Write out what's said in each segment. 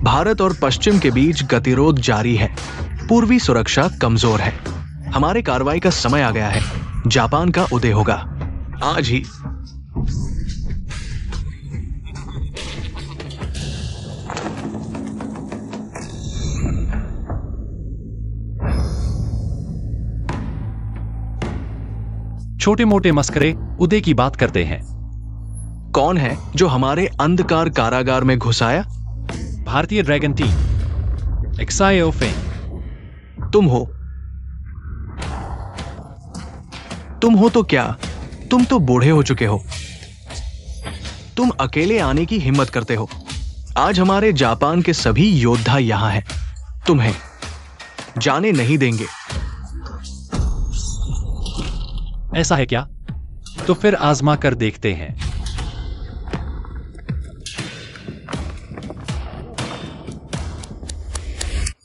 भारत और पश्चिम के बीच गतिरोध जारी है। पूर्वी सुरक्षा कमजोर है। हमारे कार्रवाई का समय आ गया है। जापान का उदय होगा आज ही। छोटे मोटे मस्करे उदय की बात करते हैं। कौन है जो हमारे अंधकार कारागार में घुसाया? भारतीय ड्रैगन टीम, एक्सायो फेंग। तुम हो तो क्या? तुम तो बूढ़े हो चुके हो। तुम अकेले आने की हिम्मत करते हो। आज हमारे जापान के सभी योद्धा यहां हैं। तुम्हें जाने नहीं देंगे। ऐसा है क्या? तो फिर आजमा कर देखते हैं।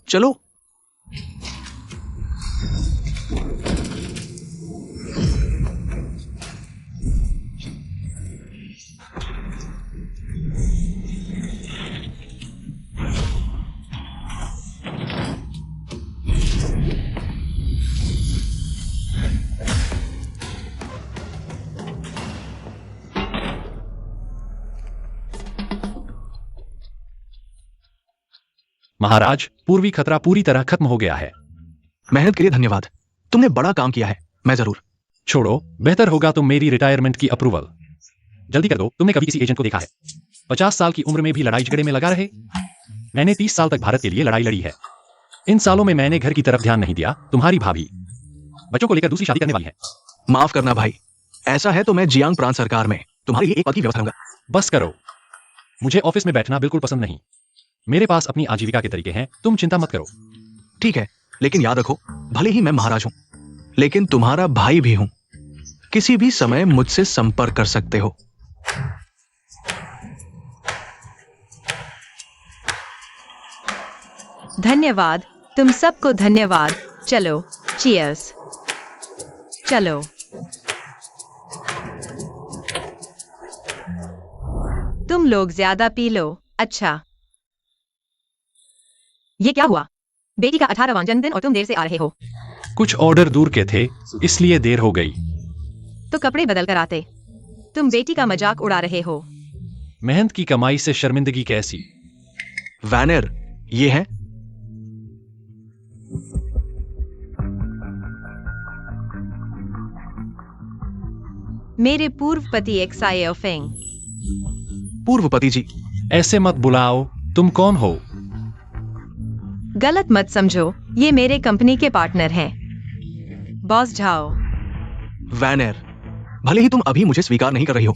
चलो। महाराज, पूर्वी खतरा पूरी तरह खत्म हो गया है। मेहनत के लिए धन्यवाद। तुमने बड़ा काम किया है। मैं जरूर। छोड़ो, बेहतर होगा तुम मेरी रिटायरमेंट की अप्रूवल जल्दी कर दो। तुमने कभी किसी एजेंट को देखा है 50 साल की उम्र में भी लड़ाई झगड़े में लगा रहे? मैंने 30 साल तक भारत के लिए लड़ाई लड़ी है। इन सालों में मैंने घर की तरफ ध्यान नहीं दिया। तुम्हारी भाभी बच्चों को लेकर दूसरी शादी करने वाली है। माफ करना भाई। ऐसा है तो मैं जियांग प्रांत सरकार में तुम्हारे लिए एक पद की व्यवस्था करूंगा। बस करो। मुझे ऑफिस में बैठना बिल्कुल पसंद नहीं। मेरे पास अपनी आजीविका के तरीके हैं। तुम चिंता मत करो। ठीक है, लेकिन याद रखो, भले ही मैं महाराज हूं, लेकिन तुम्हारा भाई भी हूं। किसी भी समय मुझसे संपर्क कर सकते हो। धन्यवाद। तुम सबको धन्यवाद। चलो, चीयर्स। चलो। तुम लोग ज्यादा पी लो। अच्छा, ये क्या हुआ? बेटी का 18वां जन्मदिन और तुम देर से आ रहे हो। कुछ ऑर्डर दूर के थे, इसलिए देर हो गई। तो कपड़े बदल कर आते। तुम बेटी का मजाक उड़ा रहे हो। मेहनत की कमाई से शर्मिंदगी कैसी? वैनर, ये है। मेरे पूर्व पति एक्सायो फेंग। पूर्व पति जी। ऐसे मत बुलाओ। तुम कौन हो? गलत मत समझो, ये मेरे कंपनी के पार्टनर हैं। Boss Zhao. वैनर, भले ही तुम अभी मुझे स्वीकार नहीं कर रही हो,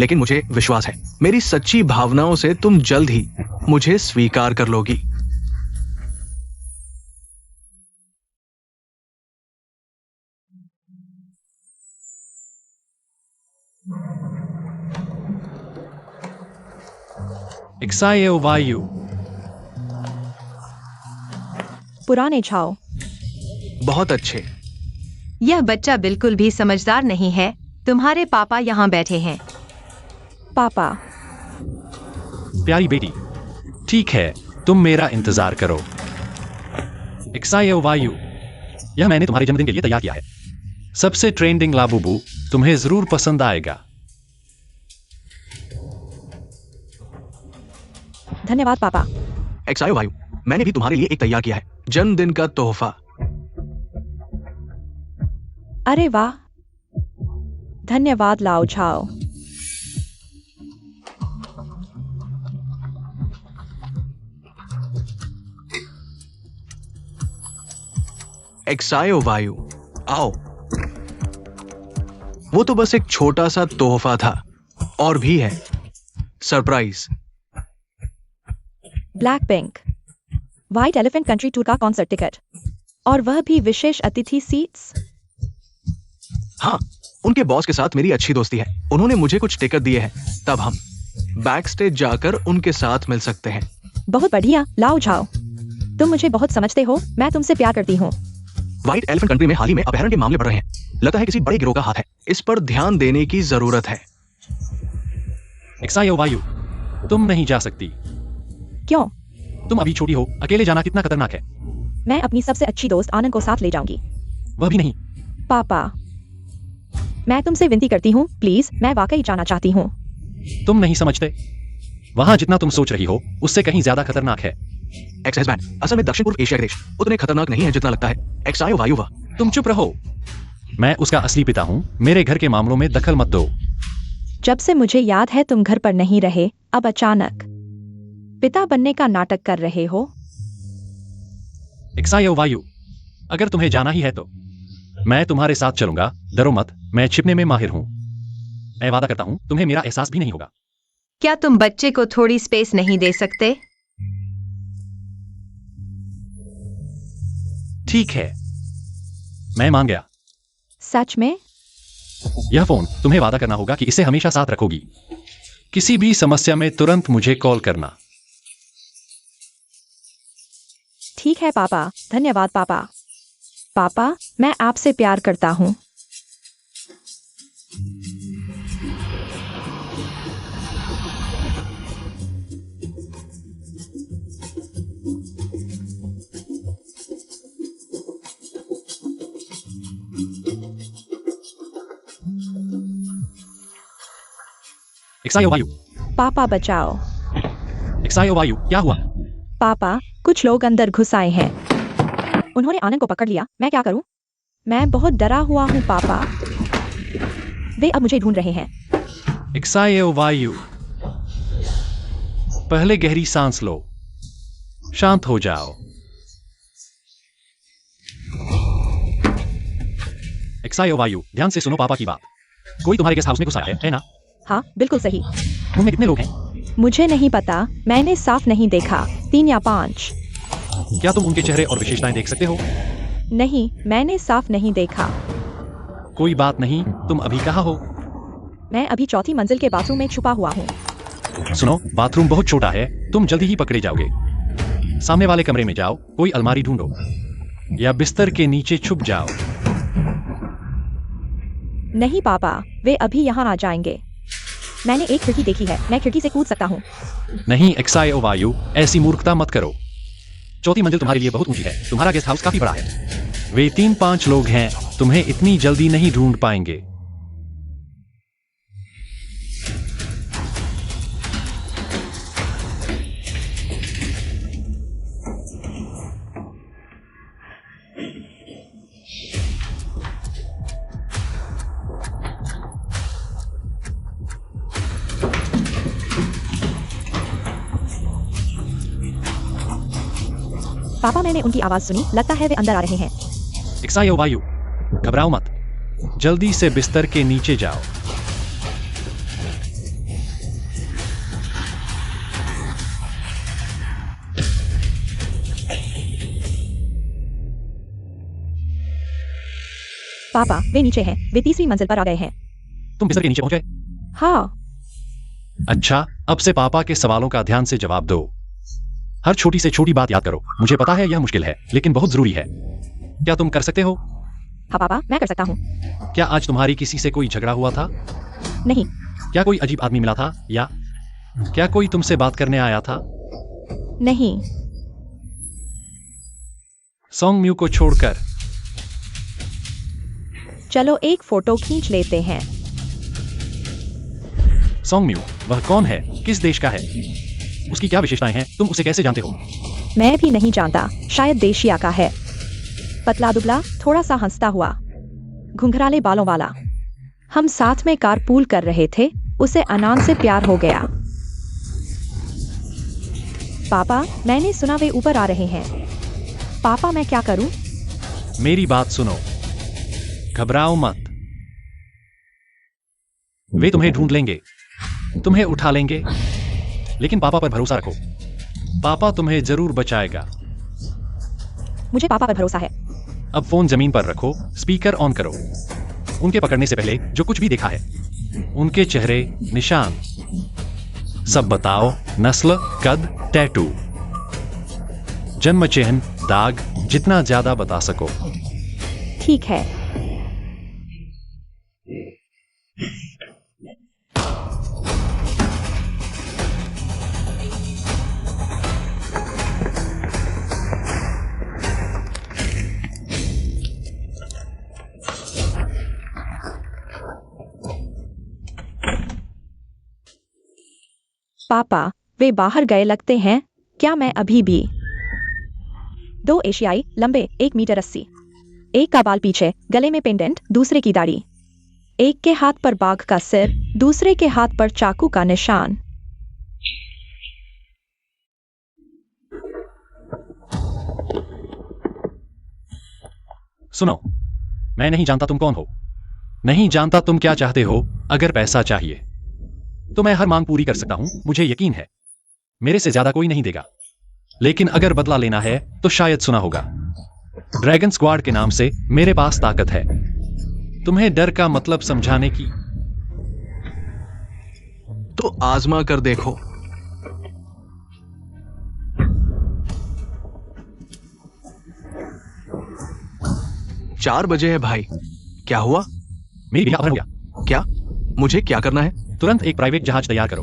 लेकिन मुझे विश्वास है मेरी सच्ची भावनाओं से तुम जल्द ही मुझे स्वीकार कर लोगी। एक्सायो वायु। पुराने झाओ। बहुत अच्छे। यह बच्चा बिल्कुल भी समझदार नहीं है। तुम्हारे पापा यहाँ बैठे हैं। पापा। प्यारी बेटी, ठीक है, तुम मेरा इंतजार करो। एक्सायो वायु, यह मैंने तुम्हारे जन्मदिन के लिए तैयार किया है। सबसे ट्रेंडिंग लाबूबू, तुम्हें जरूर पसंद आएगा। धन्यवाद पापा। एक्सायो वायु, मैंने भी तुम्हारे लिए एक तैयार किया है, जन्मदिन का तोहफा। अरे वाह, धन्यवाद लाओ झाओ। एक्सायो वायु, आओ। वो तो बस एक छोटा सा तोहफा था, और भी है surprise. Black pink white elephant country tour का कॉन्सर्ट टिकट, और वह भी विशेष अतिथि सीट्स। हाँ, उनके बॉस के साथ मेरी अच्छी दोस्ती है। उन्होंने मुझे कुछ टिकट दिए हैं, तब हम बैक स्टेज जाकर उनके साथ मिल सकते हैं। बहुत बढ़िया लाओ झाओ, तुम मुझे बहुत समझते हो। मैं तुमसे प्यार करती हूँ। व्हाइट एलिफेंट कंट्री में हाल ही में अपहरण के मामले बढ़ रहे हैं। लगता है किसी बड़े गिरोह का हाथ है। इस पर ध्यान देने की जरूरत है। एक्सायो वायु, तुम नहीं जा सकती। क्यों? तुम अभी छोटी हो, अकेले जाना कितना खतरनाक है। मैं अपनी सबसे अच्छी दोस्त आनंद को साथ ले जाऊंगी। वह भी नहीं। पापा, मैं तुमसे विनती करती हूँ, प्लीज, मैं वाकई जाना चाहती हूँ। तुम नहीं समझते, वहां जितना तुम सोच रही हो उससे कहीं ज्यादा खतरनाक है। एक्स बैंड असल में दक्षिण पूर्व एशिया के देश उतने खतरनाक नहीं है जितना लगता है। एक्सायो वायुवा। तुम चुप रहो। मैं उसका असली पिता हूँ, मेरे घर के मामलों में दखल मत दो। जब से मुझे याद है तुम घर पर नहीं रहे, अब अचानक पिता बनने का नाटक कर रहे हो। एक्सायो वायु, अगर तुम्हें जाना ही है तो मैं तुम्हारे साथ चलूंगा। डरो मत, मैं छिपने में माहिर हूँ। मैं वादा करता हूँ तुम्हें मेरा एहसास भी नहीं होगा। क्या तुम बच्चे को थोड़ी स्पेस नहीं दे सकते? ठीक है, मैं मान गया। सच में? यह फोन तुम्हें वादा करना होगा कि इसे हमेशा साथ रखोगी। किसी भी समस्या में तुरंत मुझे कॉल करना। ठीक है पापा, धन्यवाद पापा। पापा, मैं आपसे प्यार करता हूँ। एक्सायो वायु, पापा बचाओ। एक्सायो वायु, क्या हुआ? पापा, कुछ लोग अंदर घुस आए हैं। उन्होंने आनंद को पकड़ लिया। मैं क्या करूं? मैं बहुत डरा हुआ हूं पापा। वे अब मुझे ढूंढ रहे हैं। एक्सायो वायु, पहले गहरी सांस लो, शांत हो जाओ। एक्सायो वायु, ध्यान से सुनो पापा की बात। कोई तुम्हारे गेस्ट हाउस में घुस आया है ना? हाँ, बिल्कुल सही। उनमें कितने लोग हैं? मुझे नहीं पता, मैंने साफ नहीं देखा। 3 या 5। क्या तुम उनके चेहरे और विशेषताएं देख सकते हो? नहीं, मैंने साफ नहीं देखा। कोई बात नहीं, तुम अभी कहाँ हो? मैं अभी 4थी मंजिल के बाथरूम में छुपा हुआ हूँ। सुनो, बाथरूम बहुत छोटा है, तुम जल्दी ही पकड़े जाओगे। सामने वाले कमरे में जाओ, कोई अलमारी ढूंढो या बिस्तर के नीचे छुप जाओ। नहीं पापा, वे अभी यहाँ आ जाएंगे। मैंने एक खिड़की देखी है, मैं खिड़की से कूद सकता हूँ। नहीं एक्सायो वायु, ऐसी मूर्खता मत करो। 4थी मंजिल तुम्हारे लिए बहुत ऊंची है, तुम्हारा गेस्ट हाउस काफी बड़ा है। वे 3-5 लोग हैं, तुम्हें इतनी जल्दी नहीं ढूंढ पाएंगे। पापा, मैंने उनकी आवाज सुनी, लगता है वे अंदर आ रहे हैं। एक्सायो वायु, घबराओ मत, जल्दी से बिस्तर के नीचे जाओ। पापा, वे नीचे हैं, वे 3री मंजिल पर आ गए हैं। तुम बिस्तर के नीचे पहुंच गए? हाँ। अच्छा, अब से पापा के सवालों का ध्यान से जवाब दो। हर छोटी से छोटी बात याद करो। मुझे पता है यह मुश्किल है, लेकिन बहुत जरूरी है। क्या तुम कर सकते हो? हाँ पापा, मैं कर सकता हूँ। क्या आज तुम्हारी किसी से कोई झगड़ा हुआ था? नहीं। क्या कोई अजीब आदमी मिला था, या क्या कोई तुमसे बात करने आया था? नहीं। सॉन्ग म्यू को छोड़कर। चलो एक फोटो खींच लेते हैं। सॉन्ग म्यू, वह कौन है? किस देश का है? उसकी क्या विशेषताएं हैं? तुम उसे कैसे जानते हो? मैं भी नहीं जानता, शायद देशिया का है। पतला दुबला, थोड़ा सा हंसता हुआ, घुंघराले बालों वाला। हम साथ में कारपूल कर रहे थे, उसे अनान से प्यार हो गया। पापा, मैंने सुना वे ऊपर आ रहे हैं। पापा, मैं क्या करूं? मेरी बात सुनो, घबराओ मत। वे तुम्हें ढूंढ लेंगे, तुम्हें उठा लेंगे, लेकिन पापा पर भरोसा रखो। पापा तुम्हें जरूर बचाएगा। मुझे पापा पर भरोसा है। अब फोन जमीन पर रखो, स्पीकर ऑन करो। उनके पकड़ने से पहले जो कुछ भी देखा है, उनके चेहरे, निशान, सब बताओ। नस्ल, कद, टैटू, जन्म चिन्ह, दाग, जितना ज्यादा बता सको। ठीक है। पापा, वे बाहर गए लगते हैं। क्या मैं अभी भी? 2 एशियाई, लंबे 1 मीटर 80। एक का बाल पीछे, गले में पेंडेंट, दूसरे की दाढ़ी। एक के हाथ पर बाघ का सिर, दूसरे के हाथ पर चाकू का निशान। सुनो, मैं नहीं जानता तुम कौन हो, नहीं जानता तुम क्या चाहते हो। अगर पैसा चाहिए तो मैं हर मांग पूरी कर सकता हूं, मुझे यकीन है मेरे से ज्यादा कोई नहीं देगा। लेकिन अगर बदला लेना है तो शायद सुना होगा, ड्रैगन स्क्वाड के नाम से मेरे पास ताकत है तुम्हें डर का मतलब समझाने की। तो आजमा कर देखो। चार बजे है भाई, क्या हुआ? मेरी भैया अपहरण हो गया। क्या? मुझे क्या करना है? तुरंत एक प्राइवेट जहाज तैयार करो,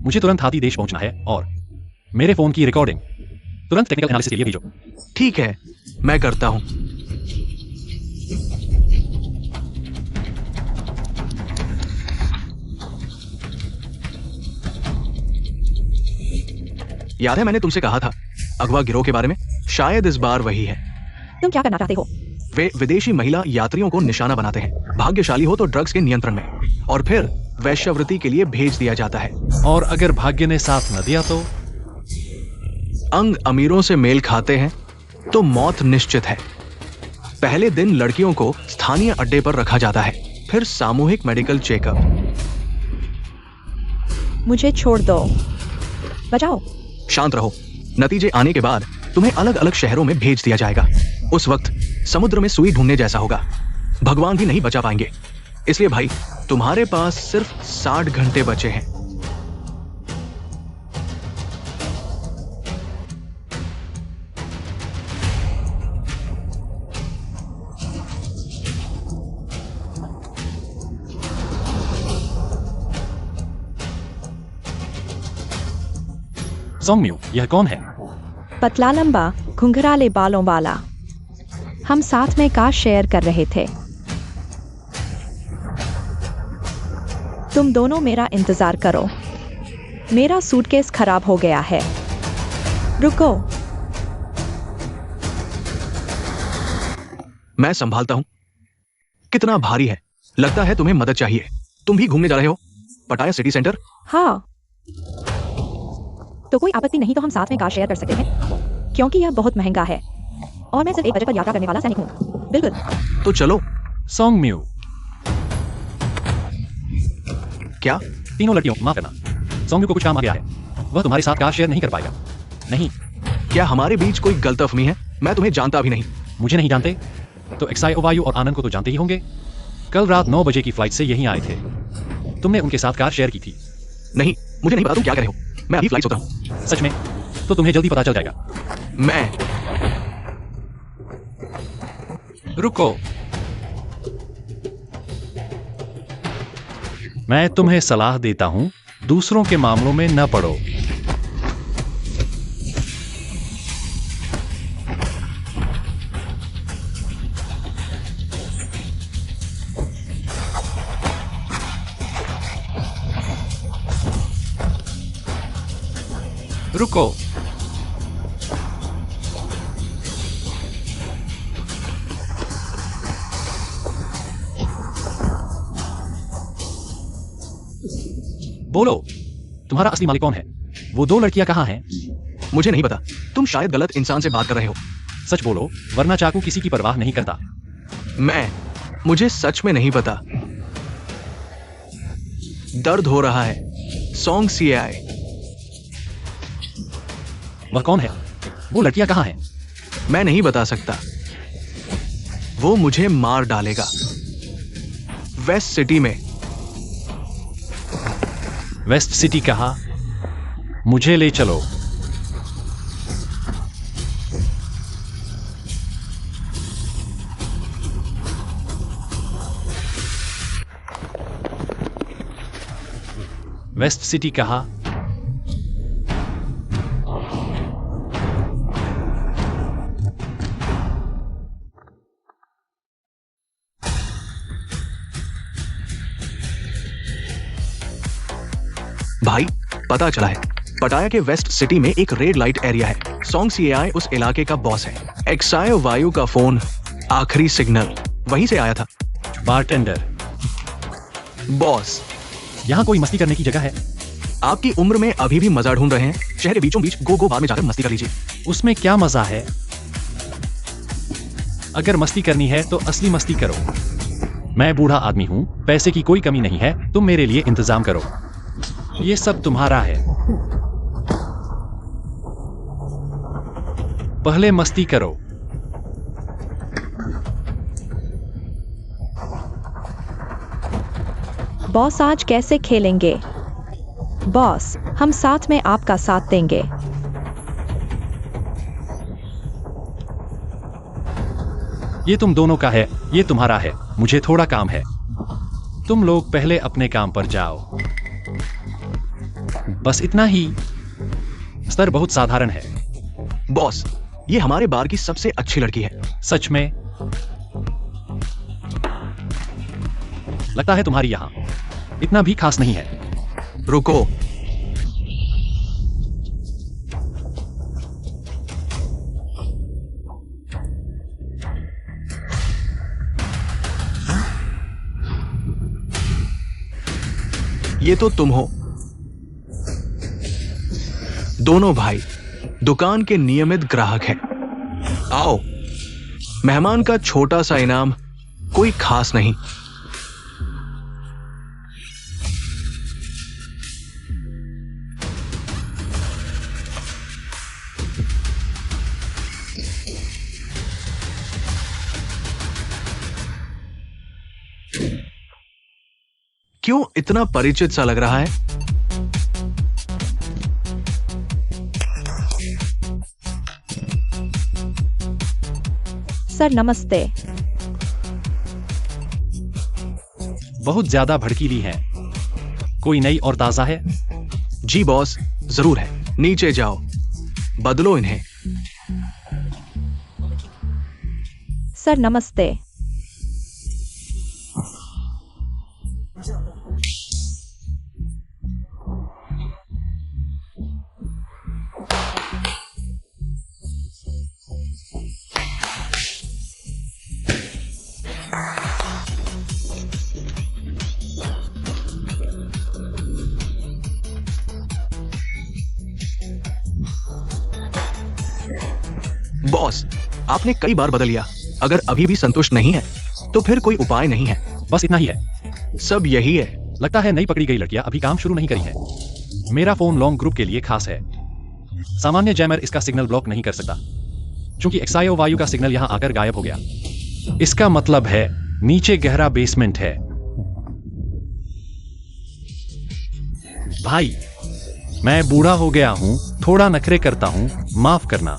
मुझे तुरंत हाथी देश पहुंचना है, और मेरे फोन की रिकॉर्डिंग तुरंत टेक्निकल एनालिसिस के लिए भेजो। ठीक है, मैं करता हूं। याद है मैंने तुमसे कहा था अगवा गिरोह के बारे में? शायद इस बार वही है। तुम क्या करना चाहते हो? वे विदेशी महिला यात्रियों को निशाना बनाते हैं, भाग्यशाली हो तो ड्रग्स के नियंत्रण में, और फिर वैश्यावृत्ति के लिए भेज दिया जाता है। और अगर भाग्य ने साथ न दिया तो? अंग अमीरों से मेल खाते हैं तो मौत निश्चित है। पहले दिन लड़कियों को स्थानीय अड्डे पर रखा जाता है, फिर सामूहिक मेडिकल चेकअप। मुझे छोड़ दो, बचाओ। शांत रहो। नतीजे आने के बाद तुम्हें अलग अलग शहरों में भेज दिया जाएगा। उस वक्त समुद्र में सुई ढूंढने जैसा होगा, भगवान भी नहीं बचा पाएंगे। इसलिए भाई, तुम्हारे पास सिर्फ 60 घंटे बचे हैं। सोंगम्यू, यह कौन है? पतला लंबा घुंघराले बालों वाला। हम साथ में कार शेयर कर रहे थे। तुम दोनों मेरा इंतजार करो, मेरा सूटकेस खराब हो गया है। रुको। मैं संभालता हूं। कितना भारी है, लगता है तुम्हें मदद चाहिए। तुम भी घूमने जा रहे हो पटाया सिटी सेंटर? हाँ, तो कोई आपत्ति नहीं तो हम साथ में कार शेयर कर सकते हैं, क्योंकि यह बहुत महंगा है और मैं सिर्फ एक बजट पर यात्रा करने वाला सैनिक हूँ। बिल्कुल। तो चलो। सोंगम्यू, क्या? तीनों लड़कियों, माफ करना, सोंगम्यू को कुछ काम आ गया है, वह तुम्हारे साथ कार शेयर नहीं कर पाएगा। नहीं। क्या हमारे बीच कोई गलतफहमी है? मैं तुम्हें जानता भी नहीं। मुझे नहीं जानते तो एक्साई ओवायु और आनंद को तो जानते ही होंगे। कल रात 9 बजे की फ्लाइट से यहीं आए थे, तुमने उनके साथ कार शेयर की थी। नहीं, मुझे नहीं पता तुम क्या कर रहे हो। मैं अभी फ्लाइट से उतरा हूं। सच में? तो तुम्हें जल्दी पता चल जाएगा। मैं रुको, मैं तुम्हें सलाह देता हूं, दूसरों के मामलों में न पड़ो। रुको, बोलो, तुम्हारा असली मालिक कौन है? वो 2 लड़कियां कहां हैं? मुझे नहीं पता। तुम शायद गलत इंसान से बात कर रहे हो। सच बोलो, वरना चाकू किसी की परवाह नहीं करता। मुझे सच में नहीं पता। दर्द हो रहा है। Song CI. वह कौन है? वो लड़कियां कहां हैं? मैं नहीं बता सकता। वो मुझे मार डालेगा। वेस्ट सिटी में। वेस्ट सिटी कहा? मुझे ले चलो। वेस्ट सिटी कहा? भाई, पता चला है पटाया के वेस्ट सिटी में एक रेड लाइट एरिया है। सॉन्ग सीएआई उस इलाके का बॉस है। एक्सायो वायु का फोन आखिरी सिग्नल वहीं से आया था। बारटेंडर, बॉस, यहाँ कोई मस्ती करने की जगह है? आपकी उम्र में अभी भी मजा ढूंढ रहे हैं? शहर के बीचों बीच गो बार में जाकर मस्ती कर लीजिए। उसमें क्या मजा है? अगर मस्ती करनी है तो असली मस्ती करो। मैं बूढ़ा आदमी हूँ, पैसे की कोई कमी नहीं है, तुम मेरे लिए इंतजाम करो। ये सब तुम्हारा है। पहले मस्ती करो। बॉस आज कैसे खेलेंगे? बॉस, हम साथ में आपका साथ देंगे। ये तुम दोनों का है, ये तुम्हारा है, मुझे थोड़ा काम है। तुम लोग पहले अपने काम पर जाओ। बस इतना ही। स्तर बहुत साधारण है। बॉस, ये हमारे बार की सबसे अच्छी लड़की है। सच में? लगता है तुम्हारी यहां इतना भी खास नहीं है। रुको, ये तो तुम हो। दोनों भाई दुकान के नियमित ग्राहक हैं। आओ, मेहमान का छोटा सा इनाम कोई खास नहीं। क्यों इतना परिचित सा लग रहा है? सर नमस्ते। बहुत ज्यादा भड़कीली हैं। कोई नई और ताजा है? जी बॉस, जरूर है। नीचे जाओ, बदलो इन्हें। सर नमस्ते। बॉस, आपने कई बार बदल लिया। अगर अभी भी संतुष्ट नहीं है तो फिर कोई उपाय नहीं है। बस इतना ही है। सब यही है। लगता है नई पकड़ी गई लड़कियां अभी काम शुरू नहीं करी है। मेरा फोन लॉन्ग ग्रुप के लिए खास है। सामान्य जैमर इसका सिग्नल ब्लॉक नहीं कर सकता, क्योंकि एक्सायो वायु का सिग्नल यहां आकर गायब हो गया। इसका मतलब है नीचे गहरा बेसमेंट है। भाई, मैं बूढ़ा हो गया हूं, थोड़ा नखरे करता हूं, माफ करना।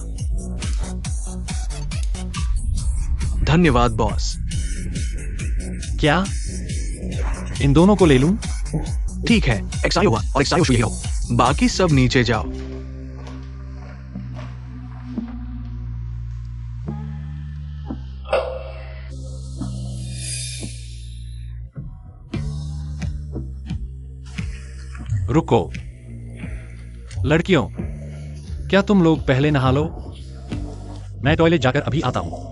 धन्यवाद बॉस। क्या इन दोनों को ले लूं? ठीक है, एक्सायो हुआ और एक्सायो शुरू हो। बाकी सब नीचे जाओ। रुको लड़कियों, क्या तुम लोग पहले नहा लो? मैं टॉयलेट जाकर अभी आता हूं।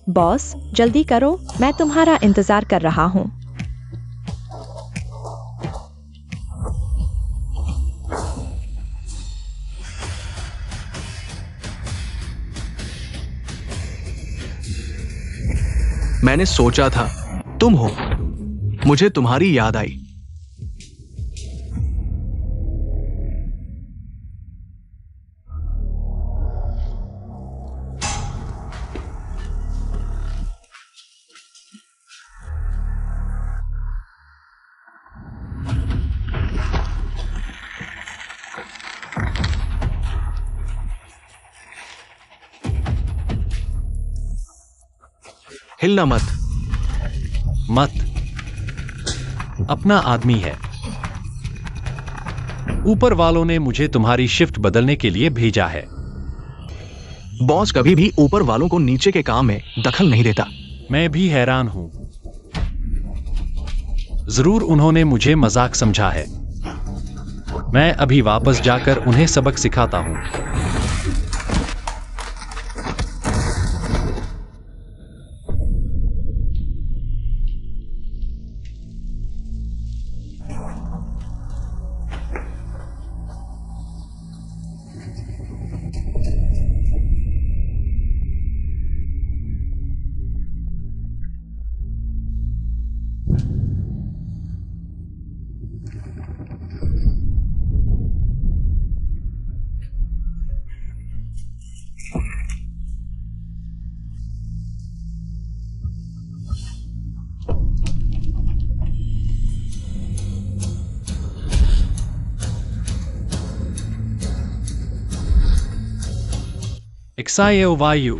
बॉस जल्दी करो, मैं तुम्हारा इंतजार कर रहा हूँ। मैंने सोचा था तुम हो, मुझे तुम्हारी याद आई। हिलना मत। मत। अपना आदमी है। ऊपर वालों ने मुझे तुम्हारी शिफ्ट बदलने के लिए भेजा है। बॉस कभी भी ऊपर वालों को नीचे के काम में दखल नहीं देता। मैं भी हैरान हूं। जरूर उन्होंने मुझे मजाक समझा है। मैं अभी वापस जाकर उन्हें सबक सिखाता हूँ। एक्सायो वायु।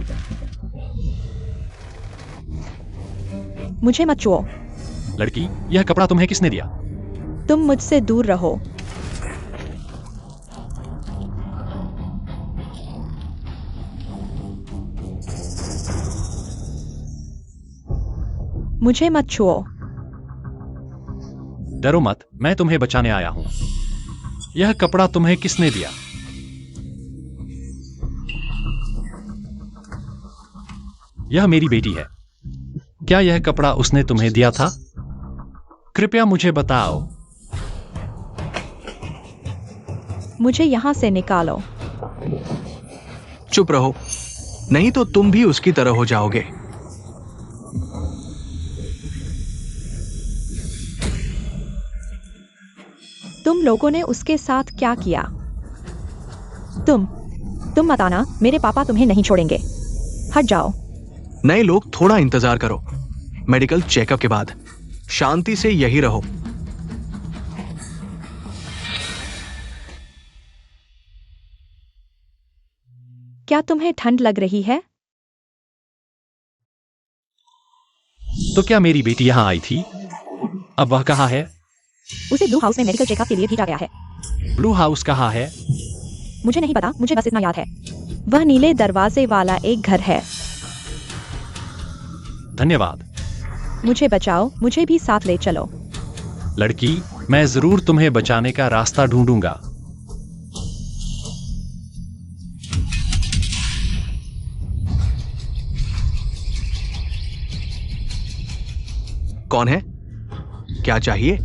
मुझे मत छुओ। लड़की, यह कपड़ा तुम्हें किसने दिया? तुम मुझसे दूर रहो। मुझे मत छुओ। डरो मत, मैं तुम्हें बचाने आया हूं। यह कपड़ा तुम्हें किसने दिया? यह मेरी बेटी है। क्या यह कपड़ा उसने तुम्हें दिया था? कृपया मुझे बताओ। मुझे यहां से निकालो। चुप रहो, नहीं तो तुम भी उसकी तरह हो जाओगे। तुम लोगों ने उसके साथ क्या किया? तुम मत आना, मेरे पापा तुम्हें नहीं छोड़ेंगे। हट जाओ। नए लोग थोड़ा इंतजार करो। मेडिकल चेकअप के बाद शांति से यही रहो। क्या तुम्हें ठंड लग रही है? तो क्या मेरी बेटी यहां आई थी? अब वह कहाँ है? उसे ब्लू हाउस में मेडिकल चेकअप के लिए भेजा गया है। ब्लू हाउस कहाँ है? मुझे नहीं पता, मुझे बस इतना याद है। वह नीले दरवाजे वाला एक घर है। धन्यवाद। मुझे बचाओ, मुझे भी साथ ले चलो। लड़की, मैं जरूर तुम्हें बचाने का रास्ता ढूंढूंगा। कौन है? क्या चाहिए?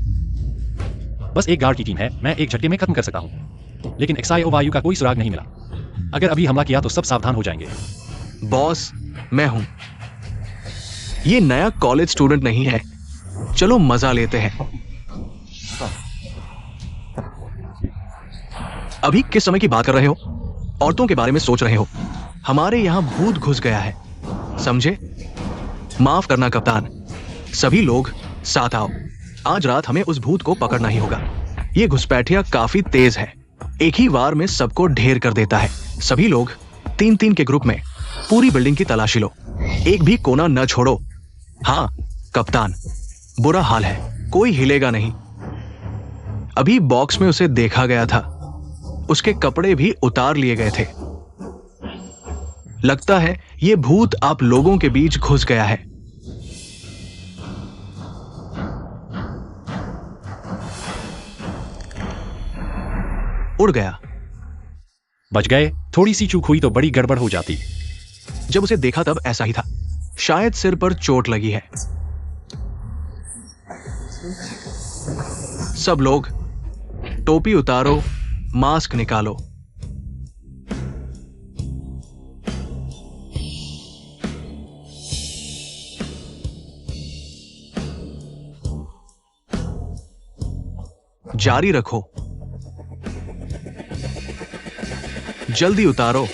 बस एक गार्ड की टीम है, मैं एक झटके में खत्म कर सकता हूं। लेकिन एक्सायो वायु का कोई सुराग नहीं मिला। अगर अभी हमला किया तो सब सावधान हो जाएंगे। बॉस, मैं हूं। ये नया कॉलेज स्टूडेंट नहीं है। चलो मजा लेते हैं। अभी किस समय की बात कर रहे हो? औरतों के बारे में सोच रहे हो? हमारे यहां भूत घुस गया है, समझे? माफ करना कप्तान। सभी लोग साथ आओ। आज रात हमें उस भूत को पकड़ना ही होगा। ये घुसपैठिया काफी तेज है, एक ही वार में सबको ढेर कर देता है। सभी लोग 3-3 के ग्रुप में पूरी बिल्डिंग की तलाशी लो, एक भी कोना न छोड़ो। हाँ कप्तान, बुरा हाल है, कोई हिलेगा नहीं। अभी बॉक्स में उसे देखा गया था, उसके कपड़े भी उतार लिए गए थे। लगता है ये भूत आप लोगों के बीच घुस गया है। उड़ गया। बच गए। थोड़ी सी चूक हुई तो बड़ी गड़बड़ हो जाती। जब उसे देखा तब ऐसा ही था, शायद सिर पर चोट लगी है। सब लोग टोपी उतारो, मास्क निकालो। जारी रखो, जल्दी उतारो।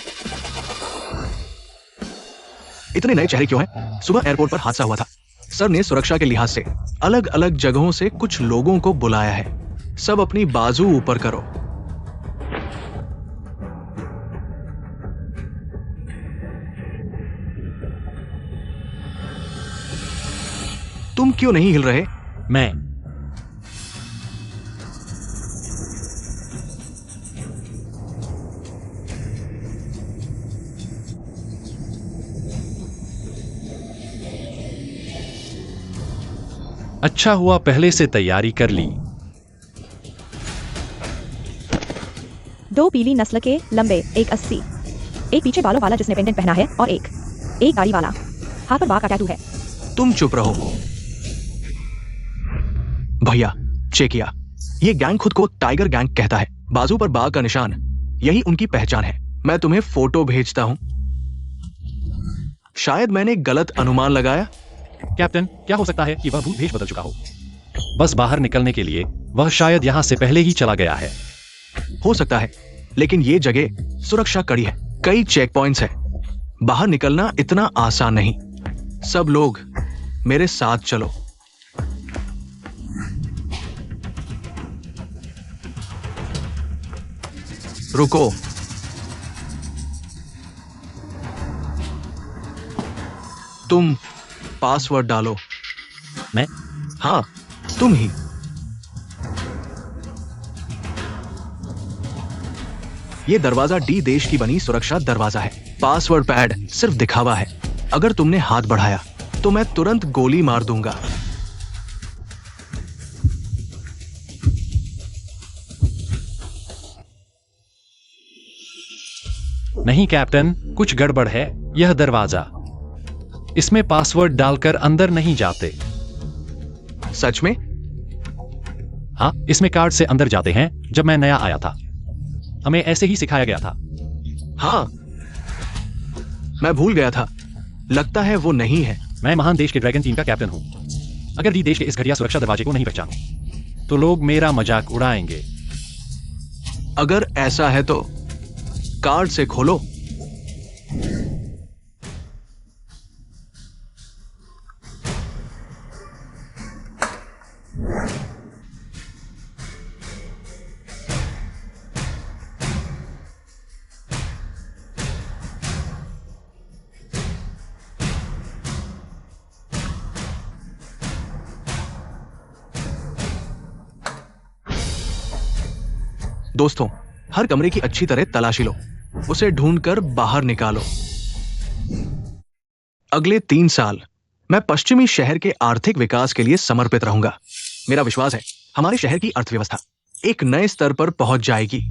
इतने नए चेहरे क्यों हैं? सुबह एयरपोर्ट पर हादसा हुआ था। सर ने सुरक्षा के लिहाज से अलग अलग जगहों से कुछ लोगों को बुलाया है। सब अपनी बाजू ऊपर करो। तुम क्यों नहीं हिल रहे? मैं अच्छा हुआ पहले से तैयारी कर ली। 2 पीली नस्ल के लंबे, एक 80, एक पीछे बालों वाला जिसने पेंडेंट पहना है और एक दाढ़ी वाला, हाथ पर बाघ का टैटू है। तुम चुप रहो। भैया, चेकिया, ये गैंग खुद को टाइगर गैंग कहता है। बाजू पर बाघ का निशान, यही उनकी पहचान है। मैं तुम्हें फोटो भेजता हूं। शायद मैंने गलत अनुमान लगाया। कैप्टन, क्या हो सकता है कि वह भूत भेष बदल चुका हो? बस बाहर निकलने के लिए वह शायद यहाँ से पहले ही चला गया है। हो सकता है, लेकिन ये जगह सुरक्षा कड़ी है, कई चेक पॉइंट्स है। बाहर निकलना इतना आसान नहीं। सब लोग मेरे साथ चलो। रुको। तुम पासवर्ड डालो। मैं? हाँ, तुम ही। ये दरवाजा डी देश की बनी सुरक्षा दरवाजा है। पासवर्ड पैड सिर्फ दिखावा है। अगर तुमने हाथ बढ़ाया तो मैं तुरंत गोली मार दूंगा। नहीं कैप्टन, कुछ गड़बड़ है। यह दरवाजा, इसमें पासवर्ड डालकर अंदर नहीं जाते। सच में? हाँ, इसमें कार्ड से अंदर जाते हैं। जब मैं नया आया था हमें ऐसे ही सिखाया गया था। हाँ, मैं भूल गया था। लगता है वो नहीं है। मैं महान देश के ड्रैगन टीम का कैप्टन हूं। अगर डी देश के इस घटिया सुरक्षा दरवाजे को नहीं पहचानूं तो लोग मेरा मजाक उड़ाएंगे। अगर ऐसा है तो कार्ड से खोलो। दोस्तों, हर कमरे की अच्छी तरह तलाशी लो, उसे ढूंढकर बाहर निकालो। अगले 3 साल मैं पश्चिमी शहर के आर्थिक विकास के लिए समर्पित रहूंगा। मेरा विश्वास है हमारे शहर की अर्थव्यवस्था एक नए स्तर पर पहुंच जाएगी।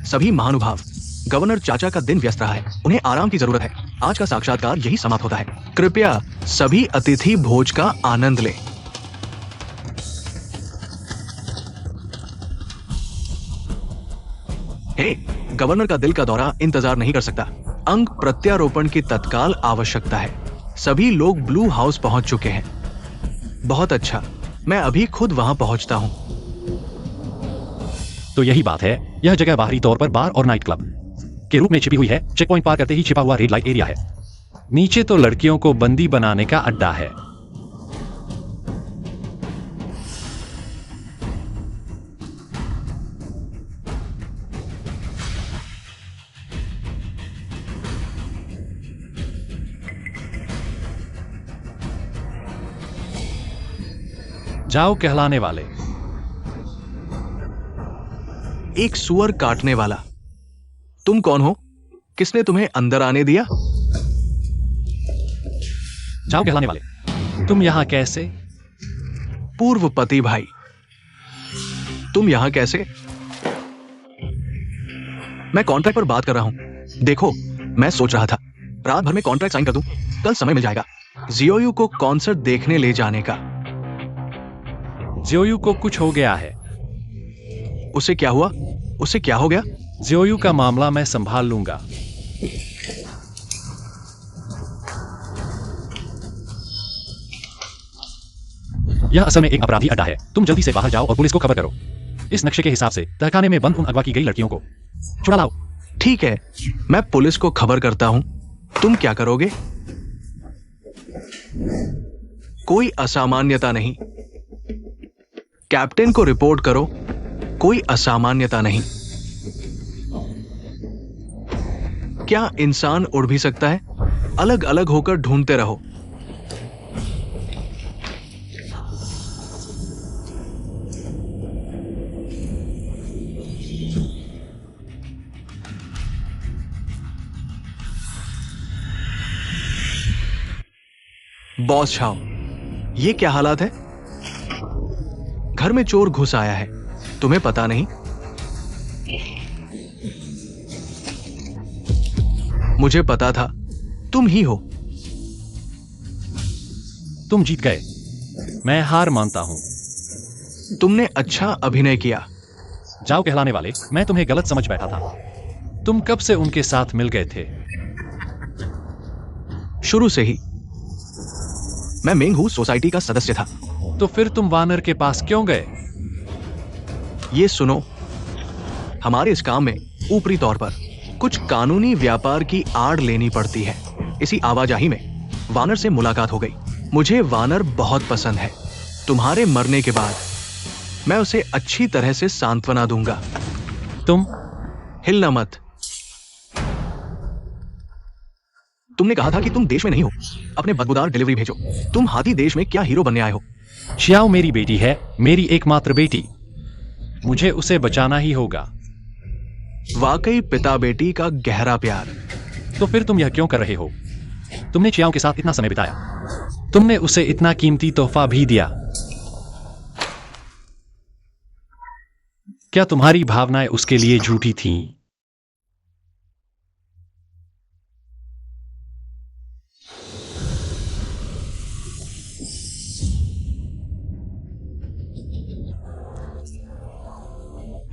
सभी महानुभाव, गवर्नर चाचा का दिन व्यस्त रहा है। उन्हें आराम की जरूरत है। आज का साक्षात्कार यही समाप्त होता है। कृपया सभी अतिथि भोज का आनंद लें। हे, गवर्नर का दिल का दौरा इंतजार नहीं कर सकता। अंग प्रत्यारोपण की तत्काल आवश्यकता है। सभी लोग ब्लू हाउस पहुंच चुके हैं। बहुत अच्छा, मैं अभी खुद वहां पहुंचता हूं। तो यही बात है। यह जगह बाहरी तौर पर बार और नाइट क्लब के रूप में छिपी हुई है। चेक पॉइंट पार करते ही छिपा हुआ रेड लाइट एरिया है। नीचे तो लड़कियों को बंदी बनाने का अड्डा है। जाओ कहलाने वाले। एक सुअर काटने वाला। तुम कौन हो? किसने तुम्हें अंदर आने दिया? जाओ कहलाने वाले। तुम यहां कैसे? पूर्व पति भाई, तुम यहां कैसे? मैं कॉन्ट्रैक्ट पर बात कर रहा हूं। देखो, मैं सोच रहा था रात भर में कॉन्ट्रैक्ट साइन कर दूं, कल समय मिल जाएगा जियोयू को कॉन्सर्ट देखने ले जाने का। जियोयू को कुछ हो गया है। उसे क्या हुआ? उसे क्या हो गया? जियोयू का मामला मैं संभाल लूंगा। यह असल में एक अपराधी अड्डा है। तुम जल्दी से बाहर जाओ और पुलिस को खबर करो। इस नक्शे के हिसाब से तहखाने में बंद उन अगवा की गई लड़कियों को छुड़ा लाओ। ठीक है, मैं पुलिस को खबर करता हूं। तुम क्या करोगे? कोई असामान्यता नहीं। कैप्टन को रिपोर्ट करो। कोई असामान्यता नहीं। क्या इंसान उड़ भी सकता है? अलग अलग होकर ढूंढते रहो। बॉस छाओ, ये क्या हालात है? घर में चोर घुस आया है, तुम्हें पता नहीं? मुझे पता था तुम ही हो। तुम जीत गए, मैं हार मानता हूं। तुमने अच्छा अभिनय किया। जाओ कहलाने वाले, मैं तुम्हें गलत समझ बैठा था। तुम कब से उनके साथ मिल गए थे? शुरू से ही। मैं मेंगहू सोसाइटी का सदस्य था। तो फिर तुम वानर के पास क्यों गए? ये सुनो, हमारे इस काम में ऊपरी तौर पर कुछ कानूनी व्यापार की आड़ लेनी पड़ती है। इसी आवाजाही में वानर से मुलाकात हो गई। मुझे वानर बहुत पसंद है। तुम्हारे मरने के बाद मैं उसे अच्छी तरह से सांत्वना दूंगा। तुम हिलना मत। तुमने कहा था कि तुम देश में नहीं हो, अपने बदबूदार डिलीवरी भेजो। तुम हाथी देश में क्या हीरो बनने आए हो? छियाओ मेरी बेटी है, मेरी एकमात्र बेटी। मुझे उसे बचाना ही होगा। वाकई पिता बेटी का गहरा प्यार। तो फिर तुम यह क्यों कर रहे हो? तुमने छियाओ के साथ इतना समय बिताया, तुमने उसे इतना कीमती तोहफा भी दिया। क्या तुम्हारी भावनाएं उसके लिए झूठी थीं?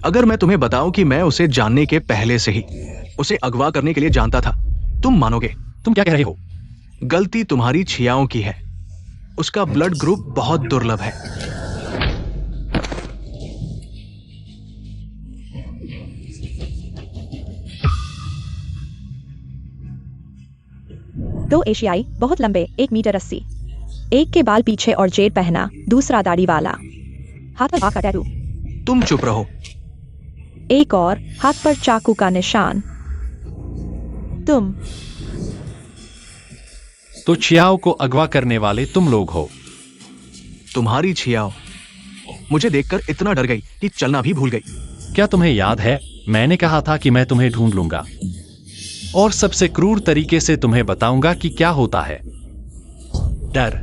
अगर मैं तुम्हें बताऊं कि मैं उसे जानने के पहले से ही उसे अगवा करने के लिए जानता था, तुम मानोगे? तुम क्या कह रहे हो? गलती तुम्हारी छियाओं की है। उसका ब्लड ग्रुप बहुत दुर्लभ है। दो एशियाई, बहुत लंबे, 1 मीटर 80। एक के बाल पीछे और जेड पहना, दूसरा दाढ़ी वाला, हाथ पर आग का टैटू। तुम चुप रहो। एक और, हाथ पर चाकू का निशान। तुम। तो छियाओ को अगवा करने वाले तुम लोग हो। तुम्हारी छियाओ मुझे देखकर इतना डर गई कि चलना भी भूल गई। क्या तुम्हें याद है, मैंने कहा था कि मैं तुम्हें ढूंढ लूंगा और सबसे क्रूर तरीके से तुम्हें बताऊंगा कि क्या होता है। डर।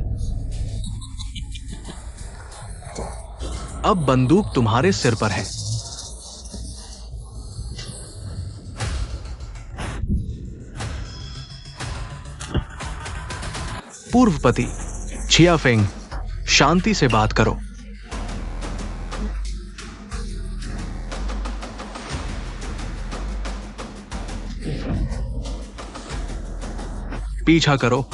अब बंदूक तुम्हारे सिर पर है। पूर्वपति छियाफेंग, शांति से बात करो। पीछा करो।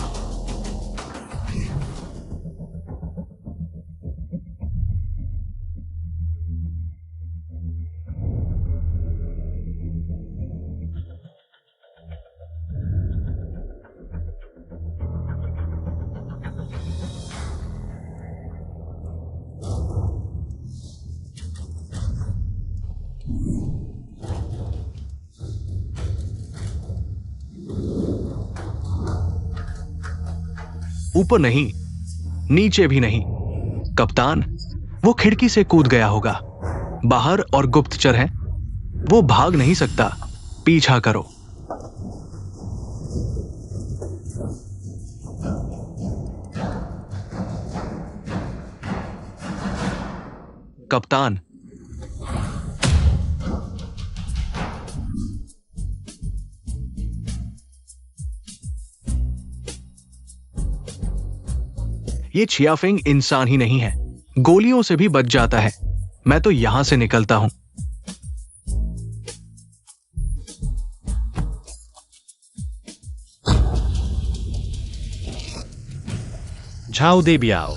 ऊपर नहीं, नीचे भी नहीं। कप्तान, वो खिड़की से कूद गया होगा। बाहर और गुप्तचर है, वो भाग नहीं सकता। पीछा करो। कप्तान, ये छियाफेंग इंसान ही नहीं है, गोलियों से भी बच जाता है। मैं तो यहां से निकलता हूं। झाओ दे बियाओ।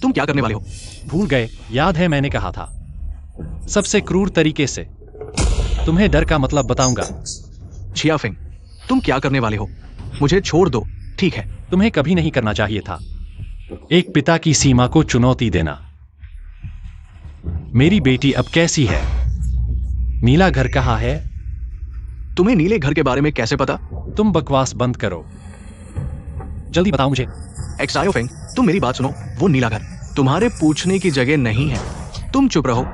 तुम क्या करने वाले हो? भूल गए? याद है मैंने कहा था, सबसे क्रूर तरीके से। तुम्हें डर का मतलब बताऊंगा। छियाफेंग, तुम क्या करने वाले हो? मुझे छोड़ दो, ठीक है? तुम्हें कभी नहीं करना चाहिए था, एक पिता की सीमा को चुनौती देना। मेरी बेटी अब कैसी है? नीला घर कहाँ है? तुम्हें नीले घर के बारे में कैसे पता? तुम बकवास बंद करो, जल्दी बताओ मुझे। एक्सायो फेंग, तुम मेरी बात सुनो। वो नीला घर तुम्हारे पूछने की जगह नहीं है। तुम चुप रहो।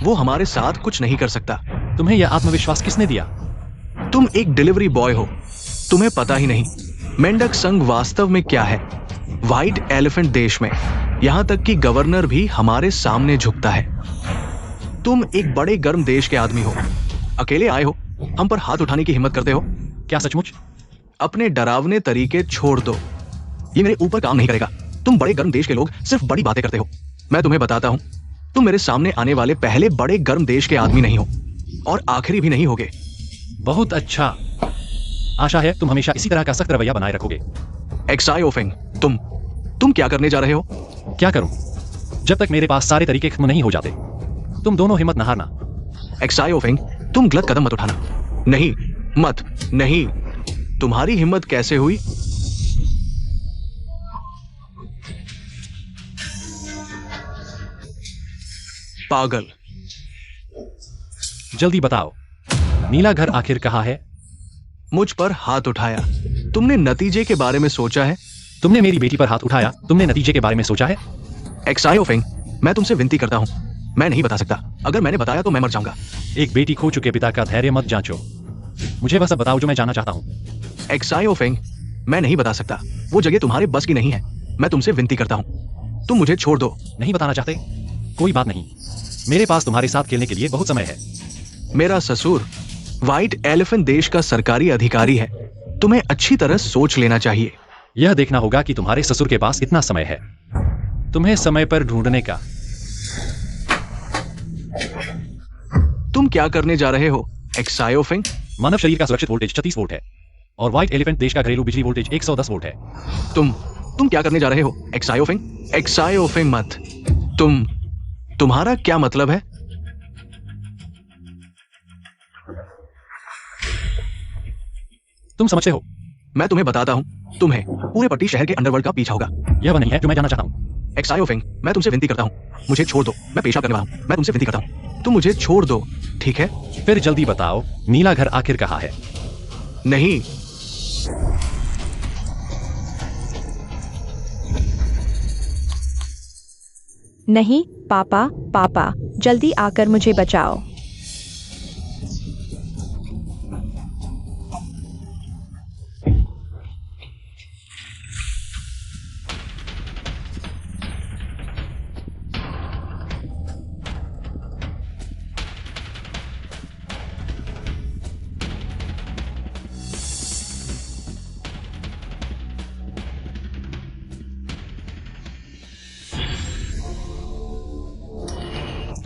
वो हमारे साथ कुछ नहीं कर सकता। तुम्हें यह आत्मविश्वास किसने दिया? तुम एक डिलीवरी बॉय हो। तुम्हें पता ही नहीं मेंढक संघ वास्तव में क्या है। व्हाइट एलिफेंट देश में यहां तक कि गवर्नर भी हमारे सामने झुकता है। तुम एक बड़े गर्म देश के आदमी हो। अकेले आए हो, हम पर हाथ उठाने की हिम्मत करते हो। क्या सचमुच? अपने डरावने तरीके छोड़ दो। ये मेरे ऊपर काम नहीं करेगा। तुम बड़े गर्म देश के लोग सिर्फ बड़ी बातें करते हो। मैं तुम्हें बताता हूं, तुम मेरे सामने आने वाले पहले बड़े गर्म देश के आदमी नहीं हो और आखिरी भी नहीं होगे। बहुत अच्छा, आशा है तुम हमेशा इसी तरह का सख्त रवैया बनाए रखोगे। एक्सायो फेंग, तुम क्या करने जा रहे हो? क्या करूं? जब तक मेरे पास सारे तरीके खत्म नहीं हो जाते। तुम दोनों हिम्मत न हारना। एक्सायो फेंग, तुम गलत कदम मत उठाना। नहीं, मत, नहीं। तुम्हारी हिम्मत कैसे हुई? पागल। जल्दी बताओ, नीला घर आखिर कहाँ है? मुझ पर हाथ उठाया। तुमने नतीजे के बारे में सोचा है? तुमने मेरी बेटी पर हाथ उठाया, तुमने नतीजे के बारे में सोचा है? एक्सायो फेंग, मैं तुमसे विनती करता हूं, मैं नहीं बता सकता। अगर मैंने बताया तो मैं मर जाऊंगा। एक बेटी खो चुके पिता का धैर्य मत जांचो। मुझे बस अब बताओ जो मैं जानना चाहता हूं। एक्सायो फेंग, मैं नहीं बता सकता। वो जगह तुम्हारे बस की नहीं है। मैं तुमसे विनती करता हूं, तुम मुझे छोड़ दो। नहीं बताना चाहते? कोई बात नहीं, मेरे पास तुम्हारे साथ खेलने के लिए बहुत समय है। मेरा ससुर व्हाइट एलिफेंट देश का सरकारी अधिकारी है। तुम्हें अच्छी तरह सोच लेना चाहिए। यह देखना होगा कि तुम्हारे ससुर के पास कितना समय है तुम्हें समय पर ढूंढने का। तुम क्या करने जा रहे हो एक्सायो फेंग? मानव शरीर का सुरक्षित वोल्टेज 36 वोल्ट है और व्हाइट एलिफेंट देश का घरेलू बिजली वोल्टेज 110 वोल्ट है। तुम क्या करने जा रहे हो एक्सायो फेंग? एक्सायो फेंग मत। तुम्हारा क्या मतलब है? तुम समझते हो? मैं तुम्हें बताता हूं, तुम्हें पूरे पट्टी शहर के अंडरवर्ल्ड का पीछा होगा। यह वह नहीं है जो मैं जानना चाहता हूं। एक्सायो फेंग, मैं तुमसे विनती करता हूं, मुझे छोड़ दो। मैं पेशाब करने वाला हूं। मैं तुमसे विनती करता हूं, तुम मुझे छोड़ दो, ठीक है? फिर जल्दी बताओ, नीला घर आखिर कहाँ है? नहीं। नहीं पापा, पापा जल्दी आकर मुझे बचाओ।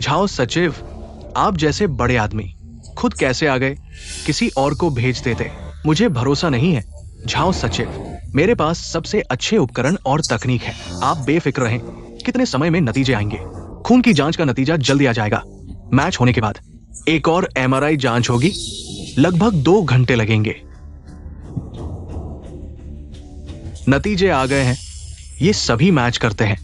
झाओ सचिव, आप जैसे बड़े आदमी खुद कैसे आ गए? किसी और को भेज देते। मुझे भरोसा नहीं है। झाओ सचिव, मेरे पास सबसे अच्छे उपकरण और तकनीक है। आप बेफिक्र रहें, कितने समय में नतीजे आएंगे। खून की जांच का नतीजा जल्दी आ जाएगा। मैच होने के बाद एक और एमआरआई जांच होगी। लगभग 2 घंटे लगेंगे। नतीजे आ गए हैं। ये सभी मैच करते हैं।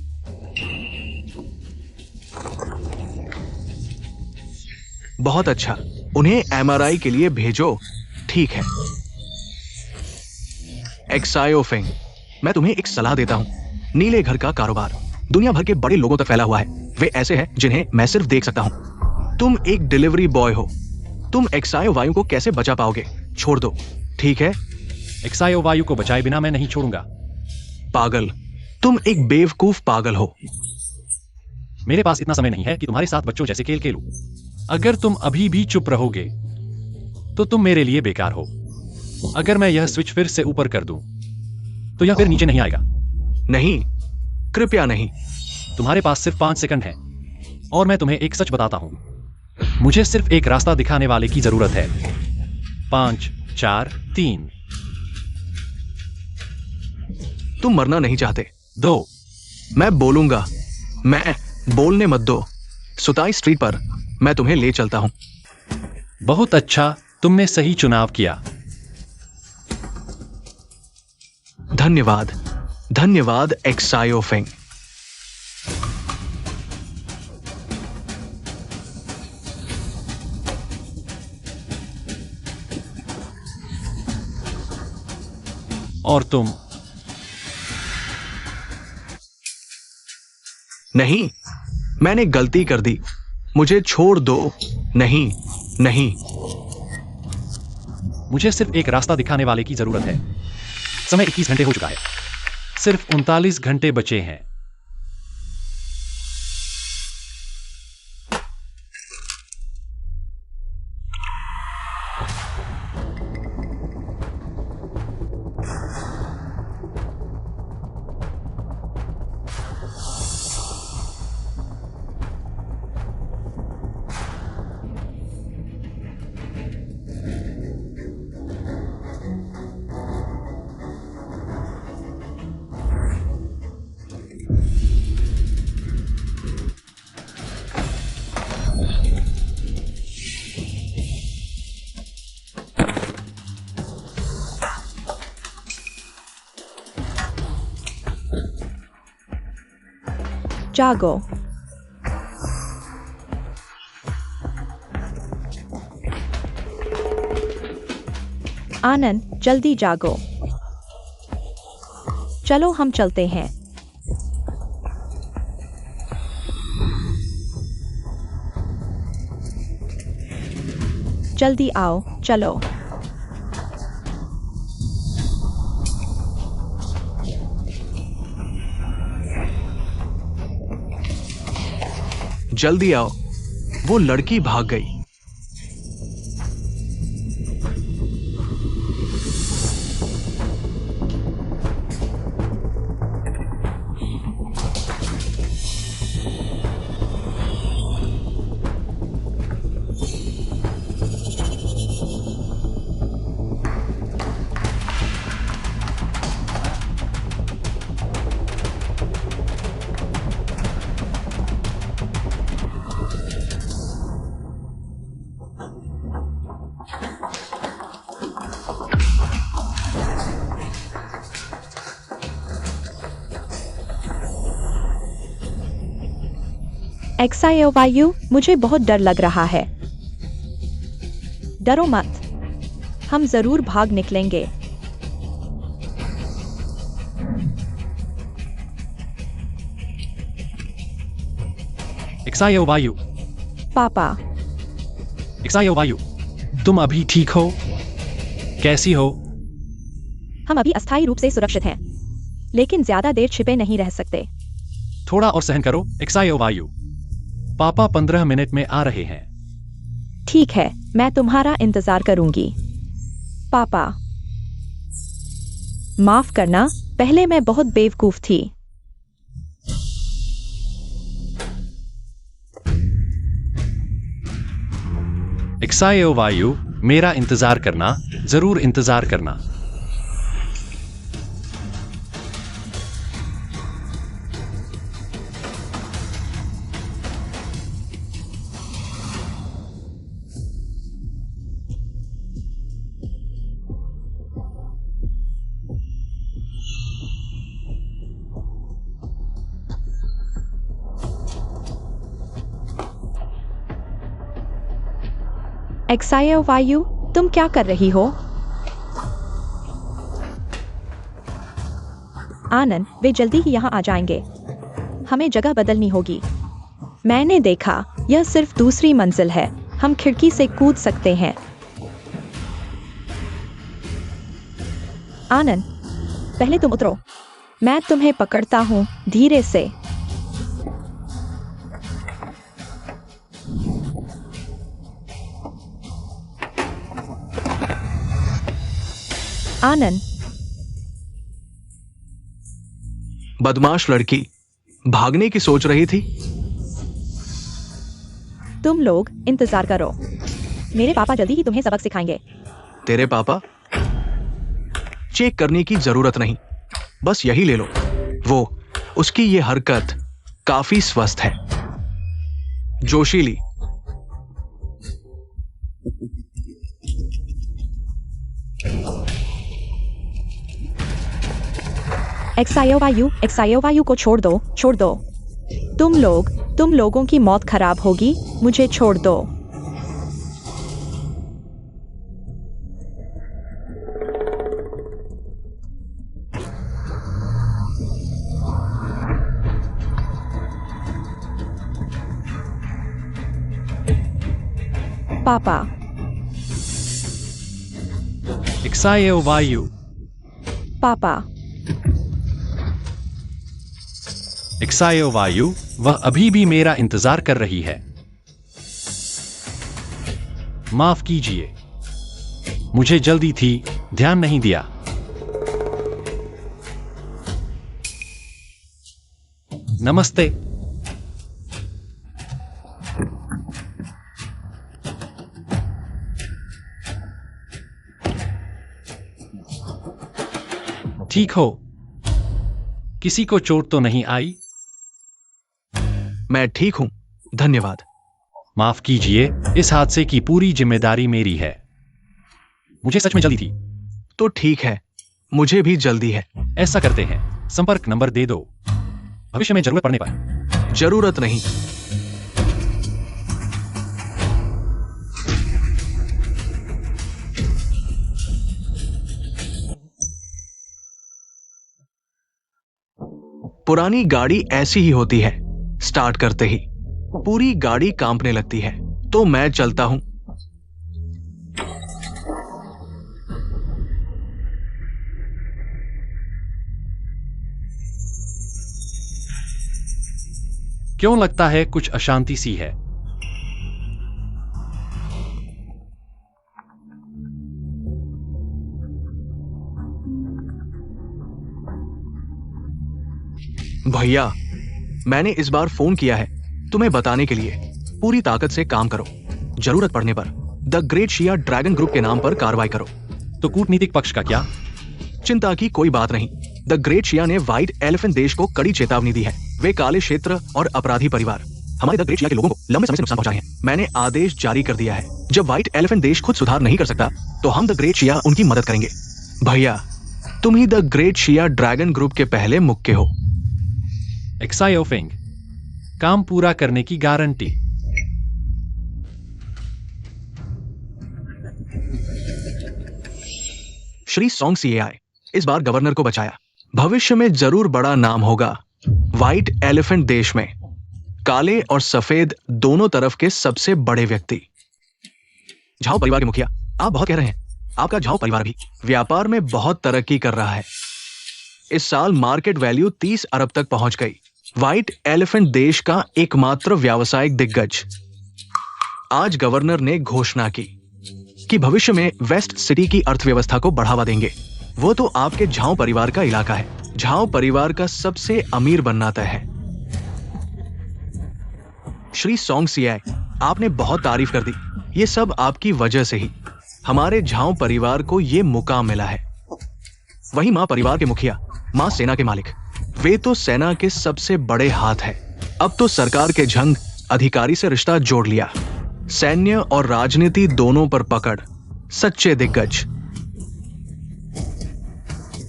बहुत अच्छा, उन्हें एमआरआई के लिए भेजो। ठीक है एक्सायो फेंग, मैं तुम्हें एक सलाह देता हूं। नीले घर का कारोबार दुनिया भर के बड़े लोगों तक फैला हुआ है। वे ऐसे हैं जिन्हें मैं सिर्फ देख सकता हूं। तुम एक डिलीवरी बॉय हो। तुम एक्सायो वायु को कैसे बचा पाओगे? छोड़ दो, ठीक है? एक्सायो वायु को बचाए बिना मैं नहीं छोड़ूंगा। पागल, तुम एक बेवकूफ पागल हो। मेरे पास इतना समय नहीं है कि तुम्हारे साथ बच्चों जैसे खेल खेलूं। अगर तुम अभी भी चुप रहोगे तो तुम मेरे लिए बेकार हो। अगर मैं यह स्विच फिर से ऊपर कर दूं तो यह फिर नीचे नहीं आएगा। नहीं, कृपया नहीं। तुम्हारे पास सिर्फ 5 सेकंड है और मैं तुम्हें एक सच बताता हूं। मुझे सिर्फ एक रास्ता दिखाने वाले की जरूरत है। 5, 4, 3। तुम मरना नहीं चाहते। 2। मैं बोलूंगा। मैं बोलने मत दो। सुताई स्ट्रीट पर मैं तुम्हें ले चलता हूं। बहुत अच्छा, तुमने सही चुनाव किया। धन्यवाद, धन्यवाद एक्सायो फेंग। और तुम? नहीं, मैंने गलती कर दी, मुझे छोड़ दो। नहीं नहीं। मुझे सिर्फ एक रास्ता दिखाने वाले की जरूरत है। समय 21 घंटे हो चुका है। सिर्फ 39 घंटे बचे हैं। जागो। आनंद, जल्दी जागो। चलो हम चलते हैं। जल्दी आओ, चलो। जल्दी आओ, वो लड़की भाग गई। एक्सायो वायु, मुझे बहुत डर लग रहा है। डरो मत, हम जरूर भाग निकलेंगे। एक्सायो वायु। पापा, एक्सायो वायु, तुम अभी ठीक हो? कैसी हो? हम अभी अस्थायी रूप से सुरक्षित हैं, लेकिन ज्यादा देर छिपे नहीं रह सकते। थोड़ा और सहन करो, एक्सायो वायु। पापा 15 मिनट में आ रहे हैं। ठीक है, मैं तुम्हारा इंतजार करूंगी। पापा, माफ करना, पहले मैं बहुत बेवकूफ थी। एक्सायो वायु, मेरा इंतजार करना, जरूर इंतजार करना। एक्सायो वायु, तुम क्या कर रही हो? आनंद, वे जल्दी ही यहाँ आ जाएंगे। हमें जगह बदलनी होगी। मैंने देखा, यह सिर्फ दूसरी मंजिल है। हम खिड़की से कूद सकते हैं। आनंद, पहले तुम उतरो। मैं तुम्हें पकड़ता हूँ, धीरे से। आनंद, बदमाश लड़की भागने की सोच रही थी। तुम लोग इंतजार करो। मेरे पापा जल्दी ही तुम्हें सबक सिखाएंगे। तेरे पापा? चेक करने की जरूरत नहीं, बस यही ले लो। वो, उसकी ये हरकत काफी स्वस्थ है, जोशीली। एक्सायो वायु को छोड़ दो, छोड़ दो। तुम लोगों की मौत खराब होगी, मुझे छोड़ दो। पापा। एक्सायो वायु। पापा। एक्सायो वायु, वह अभी भी मेरा इंतजार कर रही है। माफ कीजिए, मुझे जल्दी थी, ध्यान नहीं दिया। नमस्ते। ठीक हो? किसी को चोट तो नहीं आई? मैं ठीक हूं, धन्यवाद। माफ कीजिए, इस हादसे की पूरी जिम्मेदारी मेरी है। मुझे सच में जल्दी थी। तो ठीक है, मुझे भी जल्दी है। ऐसा करते हैं, संपर्क नंबर दे दो, भविष्य में जरूरत पड़ने पर। जरूरत नहीं। पुरानी गाड़ी ऐसी ही होती है, स्टार्ट करते ही पूरी गाड़ी कांपने लगती है। तो मैं चलता हूं। क्यों लगता है कुछ अशांति सी है? भैया, मैंने इस बार फोन किया है तुम्हें बताने के लिए, पूरी ताकत से काम करो। जरूरत पड़ने पर the great Shia dragon group के नाम पर कार्रवाई करो। तो कूटनीतिक पक्ष का क्या? चिंता की कोई बात नहीं। द ग्रेट शिया ने व्हाइट एलिफेंट देश को कड़ी चेतावनी दी है। वे काले क्षेत्र और अपराधी परिवार हमारे द ग्रेट शिया के लोगों को लंबे समय से नुकसान पहुंचाए हैं। मैंने आदेश जारी कर दिया है, जब व्हाइट एलिफेंट देश खुद सुधार नहीं कर सकता तो हम द ग्रेट शिया उनकी मदद करेंगे। भैया, तुम ही the great Shia dragon group के पहले मुक्के हो। एक्सायो फेंग, काम पूरा करने की गारंटी। श्री सोंग सीएआई इस बार गवर्नर को बचाया। भविष्य में जरूर बड़ा नाम होगा। व्हाइट एलिफेंट देश में काले और सफेद दोनों तरफ के सबसे बड़े व्यक्ति। झाओ परिवार के मुखिया, आप बहुत कह रहे हैं। आपका झाओ परिवार भी व्यापार में बहुत तरक्की कर रहा है। इस साल मार्केट वैल्यू 30 अरब तक पहुंच गई। व्हाइट एलिफेंट देश का एकमात्र व्यावसायिक दिग्गज। आज गवर्नर ने घोषणा की कि भविष्य में वेस्ट सिटी की अर्थव्यवस्था को बढ़ावा देंगे। वो तो आपके झाओ परिवार का इलाका है। झाओ परिवार का सबसे अमीर बनना तय है। श्री सोंग सीआई, आपने बहुत तारीफ कर दी। ये सब आपकी वजह से ही हमारे झाओ परिवार को ये मुकाम मिला है। वही मां परिवार के मुखिया, मां सेना के मालिक, वे तो सेना के सबसे बड़े हाथ हैं। अब तो सरकार के झंग अधिकारी से रिश्ता जोड़ लिया। सैन्य और राजनीति दोनों पर पकड़, सच्चे दिग्गज।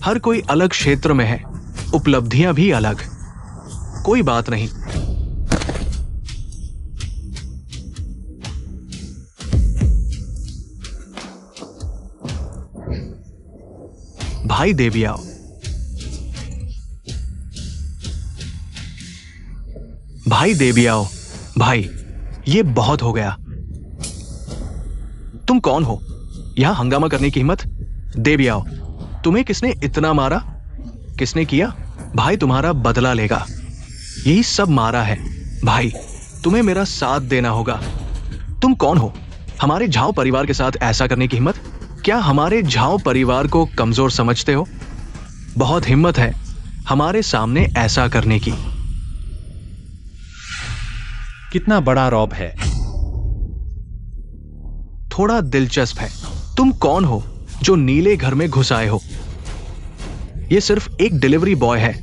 हर कोई अलग क्षेत्र में है, उपलब्धियां भी अलग। कोई बात नहीं। भाई देबियाओ, भाई देबियाओ, भाई ये बहुत हो गया। तुम कौन हो यहां हंगामा करने की हिम्मत? देबियाओ, तुम्हें किसने इतना मारा? किसने किया? भाई तुम्हारा बदला लेगा। यही सब मारा है। भाई, तुम्हें मेरा साथ देना होगा। तुम कौन हो हमारे झाओ परिवार के साथ ऐसा करने की हिम्मत? क्या हमारे झाओ परिवार को कमजोर समझते हो? बहुत हिम्मत है हमारे सामने ऐसा करने की। कितना बड़ा रौब है। थोड़ा दिलचस्प है। तुम कौन हो जो नीले घर में घुस आए हो? यह सिर्फ एक डिलीवरी बॉय है,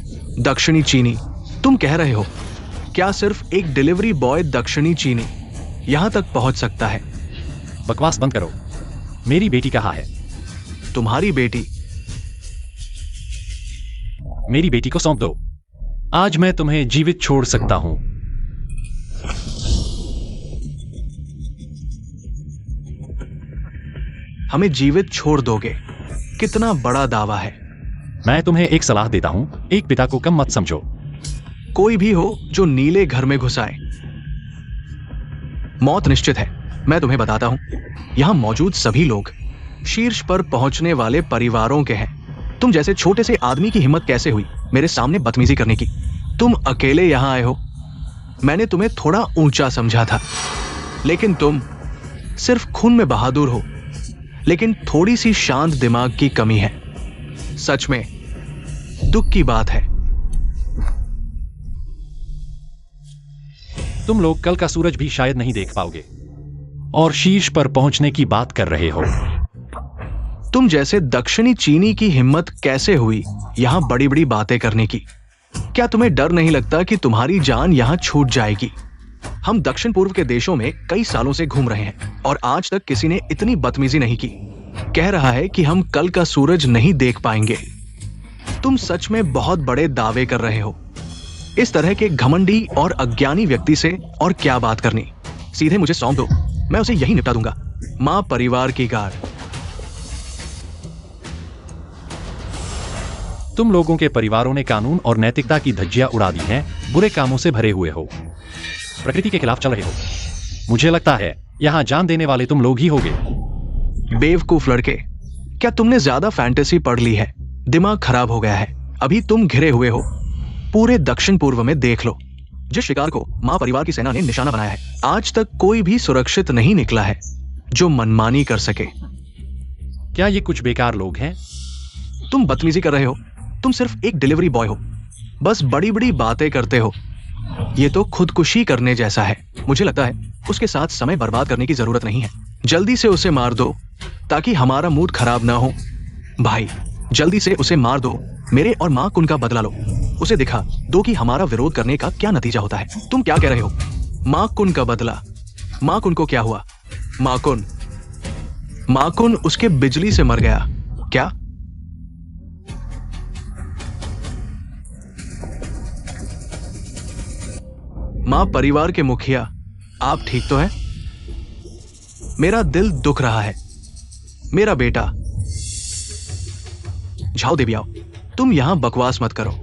दक्षिणी चीनी। तुम कह रहे हो क्या सिर्फ एक डिलीवरी बॉय दक्षिणी चीनी यहां तक पहुंच सकता है? बकवास बंद करो। मेरी बेटी कहाँ है? तुम्हारी बेटी? मेरी बेटी को सौंप दो। आज मैं तुम्हें जीवित छोड़ सकता हूं। हमें जीवित छोड़ दोगे? कितना बड़ा दावा है। मैं तुम्हें एक सलाह देता हूं, एक पिता को कम मत समझो। कोई भी हो जो नीले घर में घुस आए, मौत निश्चित है। मैं तुम्हें बताता हूं, यहां मौजूद सभी लोग शीर्ष पर पहुंचने वाले परिवारों के हैं। तुम जैसे छोटे से आदमी की हिम्मत कैसे हुई मेरे सामने बदतमीजी करने की? तुम अकेले यहां आए हो। मैंने तुम्हें थोड़ा ऊंचा समझा था, लेकिन तुम सिर्फ खून में बहादुर हो, लेकिन थोड़ी सी शांत दिमाग की कमी है। सच में दुख की बात है। तुम लोग कल का सूरज भी शायद नहीं देख पाओगे और शीर्ष पर पहुंचने की बात कर रहे हो। तुम जैसे दक्षिणी चीनी की हिम्मत कैसे हुई यहां बड़ी बड़ी बातें करने की? क्या तुम्हें डर नहीं लगता कि तुम्हारी जान यहां छूट जाएगी? हम दक्षिण पूर्व के देशों में कई सालों से घूम रहे हैं और आज तक किसी ने इतनी बदतमीजी नहीं की। कह रहा है कि हम कल का सूरज नहीं देख पाएंगे। तुम सच में बहुत बड़े दावे कर रहे हो। इस तरह के घमंडी और अज्ञानी व्यक्ति से और क्या बात करनी? सीधे मुझे सौंप दो, मैं उसे यही निपटा दूंगा। मां परिवार की गार्ड। तुम लोगों के परिवारों ने कानून और नैतिकता की धज्जियां उड़ा दी हैं, बुरे कामों से भरे हुए हो, प्रकृति के खिलाफ चल रहे हो। मुझे लगता है यहां जान देने वाले तुम लोग ही होगे। बेवकूफ लड़के, क्या तुमने ज्यादा फैंटेसी पढ़ ली है? दिमाग खराब हो गया है। अभी तुम घिरे हुए हो। पूरे दक्षिण पूर्व में देख लो, जिस शिकार को मां परिवार की सेना ने निशाना बनाया है, आज तक कोई भी सुरक्षित नहीं निकला है जो मनमानी कर सके। क्या ये कुछ बेकार लोग हैं? तुम बदतमीजी कर रहे हो। तुम सिर्फ एक डिलीवरी बॉय हो, बस बड़ी बड़ी बातें करते हो। ये तो खुदकुशी करने जैसा है। मुझे लगता है उसके साथ समय बर्बाद करने की जरूरत नहीं है। जल्दी से उसे मार दो ताकि हमारा मूड खराब ना हो। भाई, जल्दी से उसे मार दो। मेरे और मां कुन का बदला लो। उसे दिखा दो कि हमारा विरोध करने का क्या नतीजा होता है। तुम क्या कह रहे हो? मां कुन का बदला? मां कुन को क्या हुआ? मां कुन उसके बिजली से मर गया क्या? मां परिवार के मुखिया, आप ठीक तो हैं? मेरा दिल दुख रहा है। मेरा बेटा। झाओ देवी आओ, तुम यहां बकवास मत करो।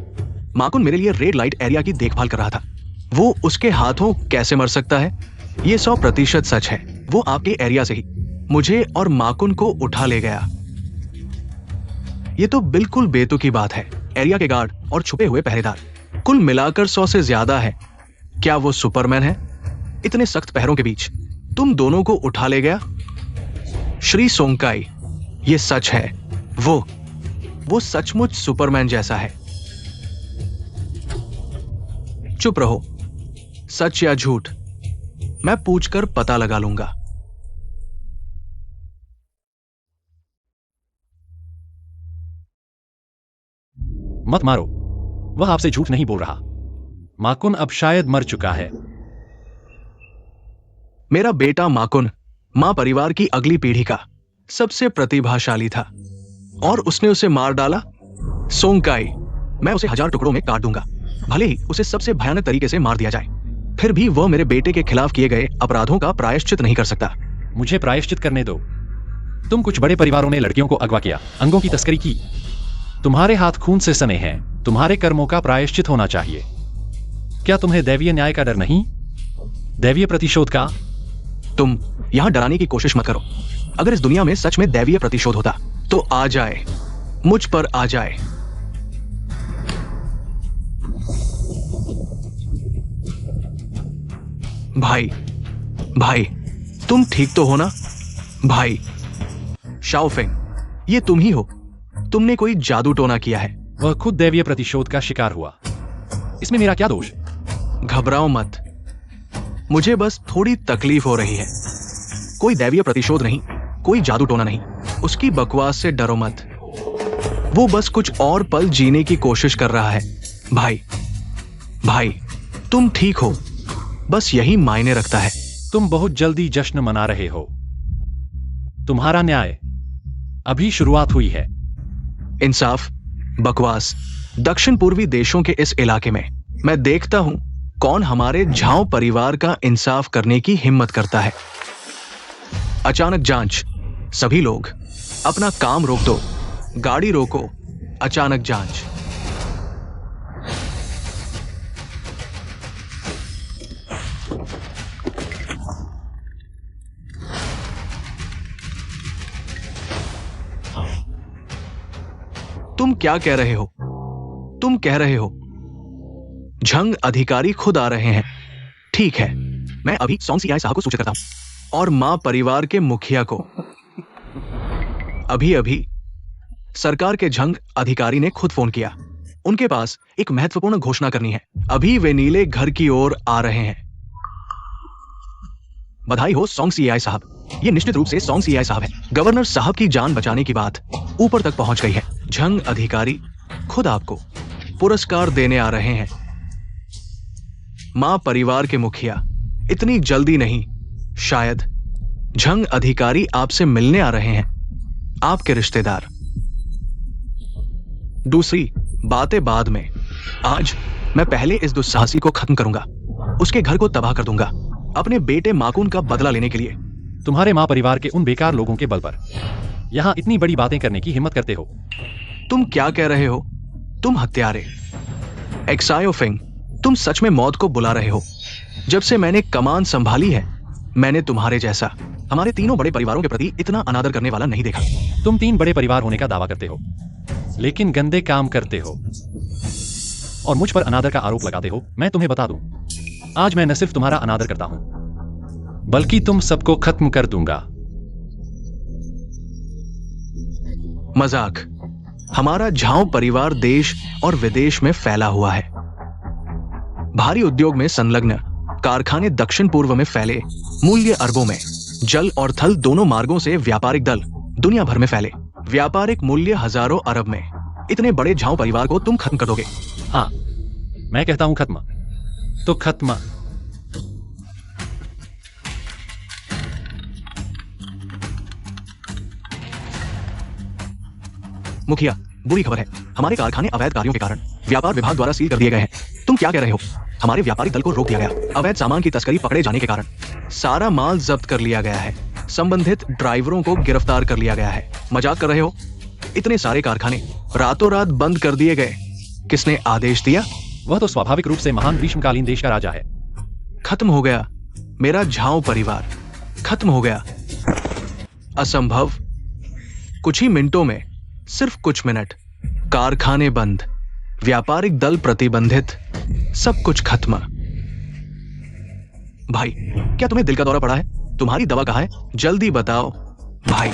माकुन मेरे लिए रेड लाइट एरिया की देखभाल कर रहा था। वो उसके हाथों कैसे मर सकता है? ये 100% सच है। वो आपके एरिया से ही मुझे और माकुन को उठा ले गया। ये तो बिल्कुल बेतुकी बात है। एरिया के गार्ड और छुपे हुए पहरेदार कुल मिलाकर 100 से ज्यादा है। क्या वो सुपरमैन है? इतने सख्त पहरों के बीच तुम दोनों को उठा ले गया? श्री सोंकाई, ये सच है। वो सचमुच सुपरमैन जैसा है। चुप रहो। सच या झूठ मैं पूछकर पता लगा लूंगा। मत मारो, वह आपसे झूठ नहीं बोल रहा। माकुन अब शायद मर चुका है। मेरा बेटा माकुन मां परिवार की अगली पीढ़ी का सबसे प्रतिभाशाली था और उसने उसे मार डाला। सोंकाई, मैं उसे 1000 टुकड़ों में काट दूंगा, भले ही उसे सबसे भयानक तरीके से मार दिया जाए। फिर भी वह मेरे बेटे के खिलाफ किए गए अपराधों का प्रायश्चित नहीं कर सकता। मुझे प्रायश्चित करने दो। तुम कुछ बड़े परिवारों ने लड़कियों को अगवा किया, अंगों की तस्करी की। तुम्हारे हाथ खून से सने हैं। तुम्हारे कर्मों का प्रायश्चित होना चाहिए। क्या तुम्हें दैवीय न्याय का डर नहीं? दैवीय प्रतिशोध का? तुम यहां डराने की कोशिश मत करो। अगर इस दुनिया में सच में दैवीय प्रतिशोध होता तो आ जाए, मुझ पर आ जाए। भाई, तुम ठीक तो हो ना? भाई शाओफेंग, ये तुम ही हो। तुमने कोई जादू टोना किया है। वह खुद दैवीय प्रतिशोध का शिकार हुआ। इसमें मेरा क्या दोष? घबराओ मत, मुझे बस थोड़ी तकलीफ हो रही है। कोई दैवीय प्रतिशोध नहीं, कोई जादू टोना नहीं। उसकी बकवास से डरो मत। वो बस कुछ और पल जीने की कोशिश कर रहा है। भाई, तुम ठीक हो, बस यही मायने रखता है। तुम बहुत जल्दी जश्न मना रहे हो। तुम्हारा न्याय अभी शुरुआत हुई है। इंसाफ, बकवास। दक्षिण पूर्वी देशों के इस इलाके में मैं देखता हूं कौन हमारे झाओ परिवार का इंसाफ करने की हिम्मत करता है। अचानक जांच। सभी लोग अपना काम रोक दो। गाड़ी रोको। अचानक जांच। तुम क्या कह रहे हो? तुम कह रहे हो झंग अधिकारी खुद आ रहे हैं। ठीक है, मैं अभी सोंगसियाई साहब को सूचित करता हूं और मां परिवार के मुखिया को। अभी अभी सरकार के झंग अधिकारी ने खुद फोन किया। उनके पास एक महत्वपूर्ण घोषणा करनी है। अभी वे नीले घर की ओर आ रहे हैं। बधाई हो सोंगसियाई साहब, ये निश्चित रूप से सोंगसियाई साहब है। गवर्नर साहब की जान बचाने की बात ऊपर तक पहुंच गई है। झंग अधिकारी खुद आपको पुरस्कार देने आ रहे हैं। मां परिवार के मुखिया इतनी जल्दी नहीं, शायद झंग अधिकारी आपसे मिलने आ रहे हैं, आपके रिश्तेदार। दूसरी बातें बाद में। आज मैं पहले इस दुस्साहसी को खत्म करूंगा, उसके घर को तबाह कर दूंगा, अपने बेटे माकून का बदला लेने के लिए। तुम्हारे माँ परिवार के उन बेकार लोगों के बल पर यहाँ इतनी बड़ी बातें करने की हिम्मत करते हो। तुम क्या कह रहे हो? तुम हत्यारे। एक्सायो फिंग, तुम सच में मौत को बुला रहे हो। जब से मैंने कमान संभाली है, मैंने तुम्हारे जैसा हमारे तीनों बड़े परिवारों के प्रति इतना अनादर करने वाला नहीं देखा। तुम 3 बड़े परिवार होने का दावा करते हो, लेकिन गंदे काम करते हो और मुझ पर अनादर का आरोप लगाते हो। मैं तुम्हें बता दूं, आज मैं न सिर्फ तुम्हारा अनादर करता हूं, बल्कि तुम सबको खत्म कर दूंगा। मजाक। हमारा झाओ परिवार देश और विदेश में फैला हुआ है। भारी उद्योग में संलग्न कारखाने दक्षिण पूर्व में फैले, मूल्य अरबों में, जल और थल दोनों मार्गों से व्यापारिक दल दुनिया भर में फैले, व्यापारिक मूल्य हजारों अरब में। इतने बड़े झाओ परिवार को तुम खत्म कर दोगे? हाँ, मैं कहता हूं खत्म तो खत्म। मुखिया, बुरी खबर है। हमारे कारखाने अवैध कार्यों के कारण व्यापार विभाग द्वारा सील कर दिए गए हैं। तुम क्या कह रहे हो? हमारे व्यापारिक दल को रोक दिया गया। अवैध सामान की तस्करी पकड़े जाने के कारण सारा माल जब्त कर लिया गया है। संबंधित ड्राइवरों को गिरफ्तार कर लिया गया है। मजाक कर रहे हो? इतने सारे कारखाने रातों रात बंद कर दिए गए। किसने आदेश दिया? वह तो स्वाभाविक रूप से महान ग्रीष्मकालीन देश का राजा है। खत्म हो गया मेरा झाओ परिवार, खत्म हो गया। असंभव। कुछ ही मिनटों में, सिर्फ कुछ मिनट, कारखाने बंद, व्यापारिक दल प्रतिबंधित, सब कुछ खत्म। भाई, क्या तुम्हें दिल का दौरा पड़ा है? तुम्हारी दवा कहाँ है? जल्दी बताओ भाई।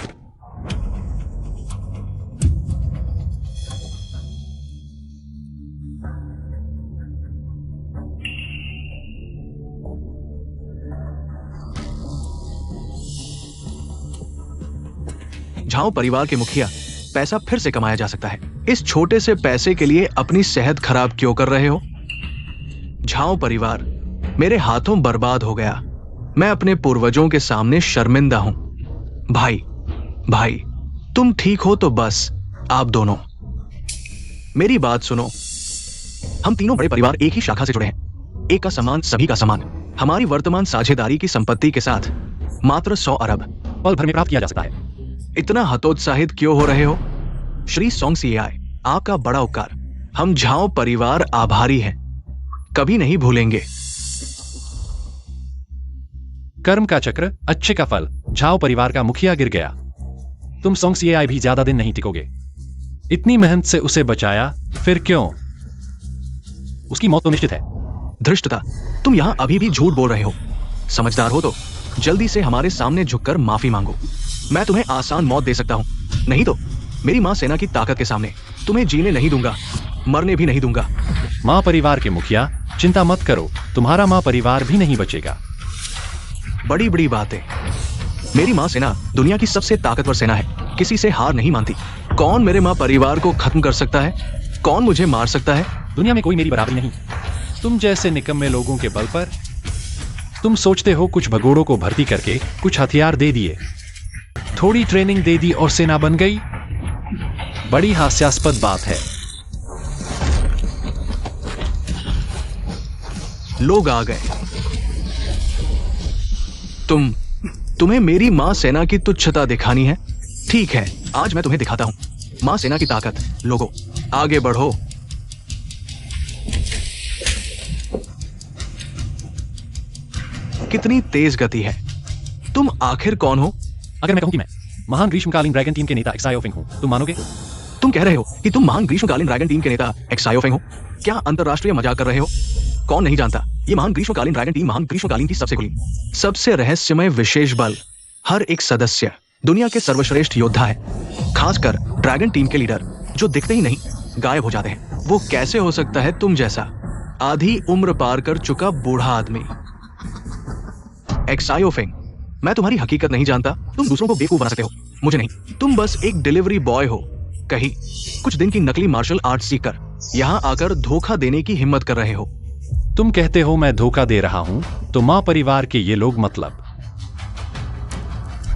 झाओ परिवार के मुखिया, पैसा फिर से कमाया जा सकता है। इस छोटे से पैसे के लिए अपनी सेहत खराब क्यों कर रहे हो? झाओ परिवार मेरे हाथों बर्बाद हो गया। मैं अपने पूर्वजों के सामने शर्मिंदा हूं। भाई, तुम ठीक हो तो बस, आप दोनों मेरी बात सुनो। हम तीनों बड़े परिवार एक ही शाखा से जुड़े हैं। एक का सम्मान सभी का सम्मान। हमारी वर्तमान साझेदारी की संपत्ति के साथ मात्र 100 अरब पल भर में प्राप्त किया जा सकता है। इतना हतोत्साहित क्यों हो रहे हो? श्री सोंगसियाई, आपका बड़ा उपकार। हम झाओ परिवार आभारी हैं, कभी नहीं भूलेंगे। कर्म का चक्र, अच्छे का फल। झाओ परिवार का मुखिया गिर गया। तुम सोंगसियाई भी ज्यादा दिन नहीं टिकोगे। इतनी मेहनत से उसे बचाया, फिर क्यों? उसकी मौत तो निश्चित है। धृष्टता, तुम यहां अभी भी झूठ बोल रहे हो। समझदार हो तो जल्दी से हमारे सामने झुककर माफी मांगो। मैं तुम्हें आसान मौत दे सकता हूं, नहीं तो मेरी मां सेना की ताकत के सामने तुम्हें जीने नहीं दूंगा, मरने भी नहीं दूंगा। मां परिवार के मुखिया, चिंता मत करो, तुम्हारा मां परिवार भी नहीं बचेगा। बड़ी बड़ी बातें। मेरी मां सेना दुनिया की सबसे ताकतवर सेना है, किसी से हार नहीं मानती। कौन मेरे मां परिवार को खत्म कर सकता है? कौन मुझे मार सकता है? दुनिया में कोई मेरी बराबरी नहीं। तुम जैसे निकम्मे लोगों के बल पर तुम सोचते हो कुछ भगोड़ों को भर्ती करके कुछ हथियार दे दिए, थोड़ी ट्रेनिंग दे दी और सेना बन गई। बड़ी हास्यास्पद बात है। लोग आ गए। तुम्हें मेरी मां सेना की तुच्छता दिखानी है? ठीक है, आज मैं तुम्हें दिखाता हूं मां सेना की ताकत। लोगों, आगे बढ़ो। कितनी तेज गति है। तुम आखिर कौन हो? अगर मैं कहूं कि मैं महान ग्रीष्मकालीन ड्रैगन टीम के नेता एक्सायो फिंग हूं, तुम मानोगे? तुम कह रहे हो कि तुम महान ग्रीष्मकालीन ड्रैगन टीम के नेता एक्सायोफेंग हो? क्या अंतरराष्ट्रीय मजाक कर रहे हो? कौन नहीं जानता, ये महान ग्रीष्मकालीन ड्रैगन टीम महान ग्रीष्मकालीन की सबसे खुली, सबसे रहस्यमय विशेष बल, हर एक सदस्य दुनिया के सर्वश्रेष्ठ योद्धा है। खासकर ड्रैगन टीम के लीडर जो दिखते ही नहीं गायब हो जाते हैं। वो कैसे हो सकता है तुम जैसा आधी उम्र पार कर चुका बूढ़ा आदमी? एक्सायोफेंग, मैं तुम्हारी हकीकत नहीं जानता। तुम दूसरों को बेवकूफ बना सकते हो, मुझे नहीं। तुम बस एक डिलीवरी बॉय हो, कहीं कुछ दिन की नकली मार्शल आर्ट सीखकर यहाँ आकर धोखा देने की हिम्मत कर रहे हो। तुम कहते हो मैं धोखा दे रहा हूं, तो मां परिवार के ये लोग मतलब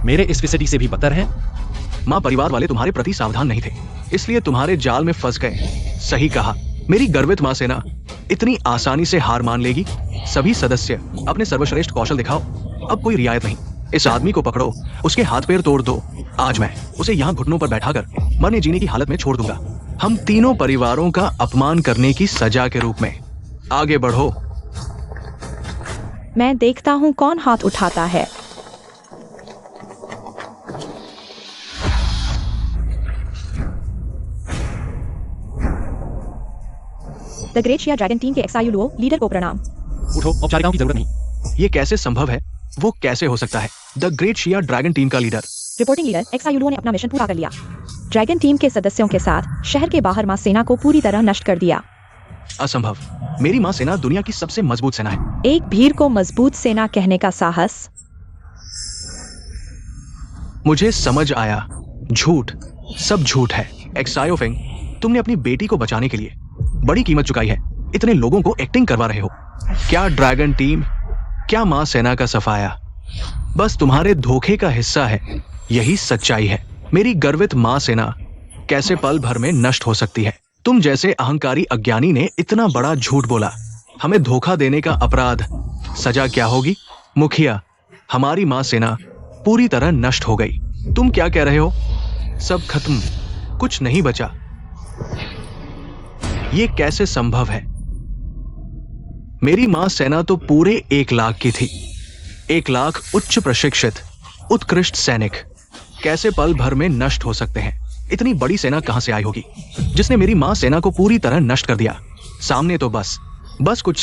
मेरे इस फिसडी से भी बदतर हैं। मां परिवार वाले तुम्हारे प्रति सावधान नहीं थे, इसलिए तुम्हारे जाल में फंस गए। सही कहा, मेरी गर्वित मां सेना इतनी आसानी से हार मान लेगी? सभी सदस्य अपने सर्वश्रेष्ठ कौशल दिखाओ, अब कोई रियायत नहीं। इस आदमी को पकड़ो, उसके हाथ पैर तोड़ दो। आज मैं उसे यहाँ घुटनों पर बैठाकर मरने जीने की हालत में छोड़ दूंगा, हम तीनों परिवारों का अपमान करने की सजा के रूप में। आगे बढ़ो। मैं देखता हूँ कौन हाथ उठाता है। The great Shia dragon team के एक्सायुलुओ लीडर को प्रणाम। उठो, औपचारिकताओं की जरूरत नहीं। ये कैसे संभव है? वो कैसे हो सकता है? The great Shia dragon team का लीडर। रिपोर्टिंग लीडर, एक्सायुलुओ ने अपना मिशन पूरा कर लिया। ड्रैगन टीम के सदस्यों के साथ शहर के बाहर मां सेना को पूरी तरह नष्ट कर दिया। असंभव, मेरी मां सेना दुनिया की सबसे मजबूत सेना है। एक भीड़ को मजबूत सेना कहने का साहस। मुझे समझ आया, झूठ, सब झूठ है। एक्सायोफेंग, तुमने अपनी बेटी को बचाने के लिए बड़ी कीमत चुकाई है। इतने लोगों को एक्टिंग करवा रहे हो। क्या ड्रैगन टीम, क्या मां सेना का सफाया बस तुम्हारे धोखे का हिस्सा है? यही सच्चाई है। मेरी गर्वित मां सेना कैसे पल भर में नष्ट हो सकती है? तुम जैसे अहंकारी अज्ञानी ने इतना बड़ा झूठ बोला। हमें धोखा देने का अपराध, सजा क्या होगी? मुखिया, हमारी मां सेना पूरी तरह नष्ट हो गई। तुम क्या कह रहे हो? सब खत्म, कुछ नहीं बचा। ये कैसे संभव है? मेरी मां सेना तो पूरे 1 लाख की थी। 1 लाख उच्च प्रशिक्षित उत्कृष्ट सैनिक कैसे पल भर में नष्ट हो सकते हैं? इतनी बड़ी सेना कहां से आई होगी जिसने मेरी मां सेना को पूरी तरह नष्ट कर दिया? सामने तो बस कुछ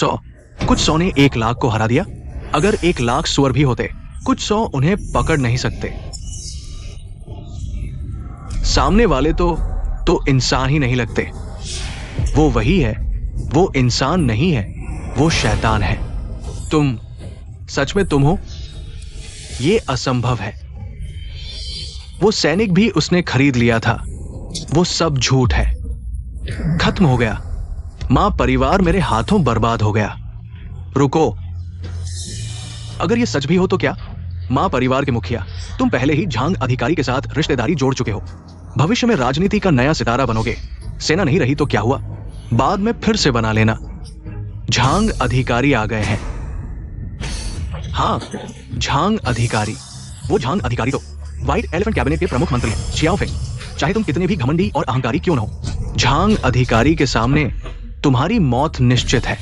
सौ ने 1 लाख को हरा दिया। अगर 1 लाख सुअर भी होते, कुछ 100 उन्हें पकड़ नहीं सकते। सामने वाले तो इंसान ही नहीं लगते। वो वही है, वो इंसान नहीं है, वो शैतान है। तुम, सच में तुम हो? ये असंभव है। वो सैनिक भी उसने खरीद लिया था। वो सब झूठ है। खत्म हो गया। मां परिवार मेरे हाथों बर्बाद हो गया। रुको, अगर ये सच भी हो तो क्या? मां परिवार के मुखिया, तुम पहले ही झांग अधिकारी के साथ रिश्तेदारी जोड़ चुके हो। भविष्य में राजनीति का नया सितारा बनोगे। सेना नहीं रही तो क्या हुआ, बाद में फिर से बना लेना। झांग अधिकारी आ गए हैं। हाँ, झांग अधिकारी। वो झांग अधिकारी तो व्हाइट एलिफेंट कैबिनेट के प्रमुख मंत्री हैं, छियाओफेंग। चाहे तुम कितने भी घमंडी और अहंकारी क्यों न हो, झांग अधिकारी के सामने तुम्हारी मौत निश्चित है।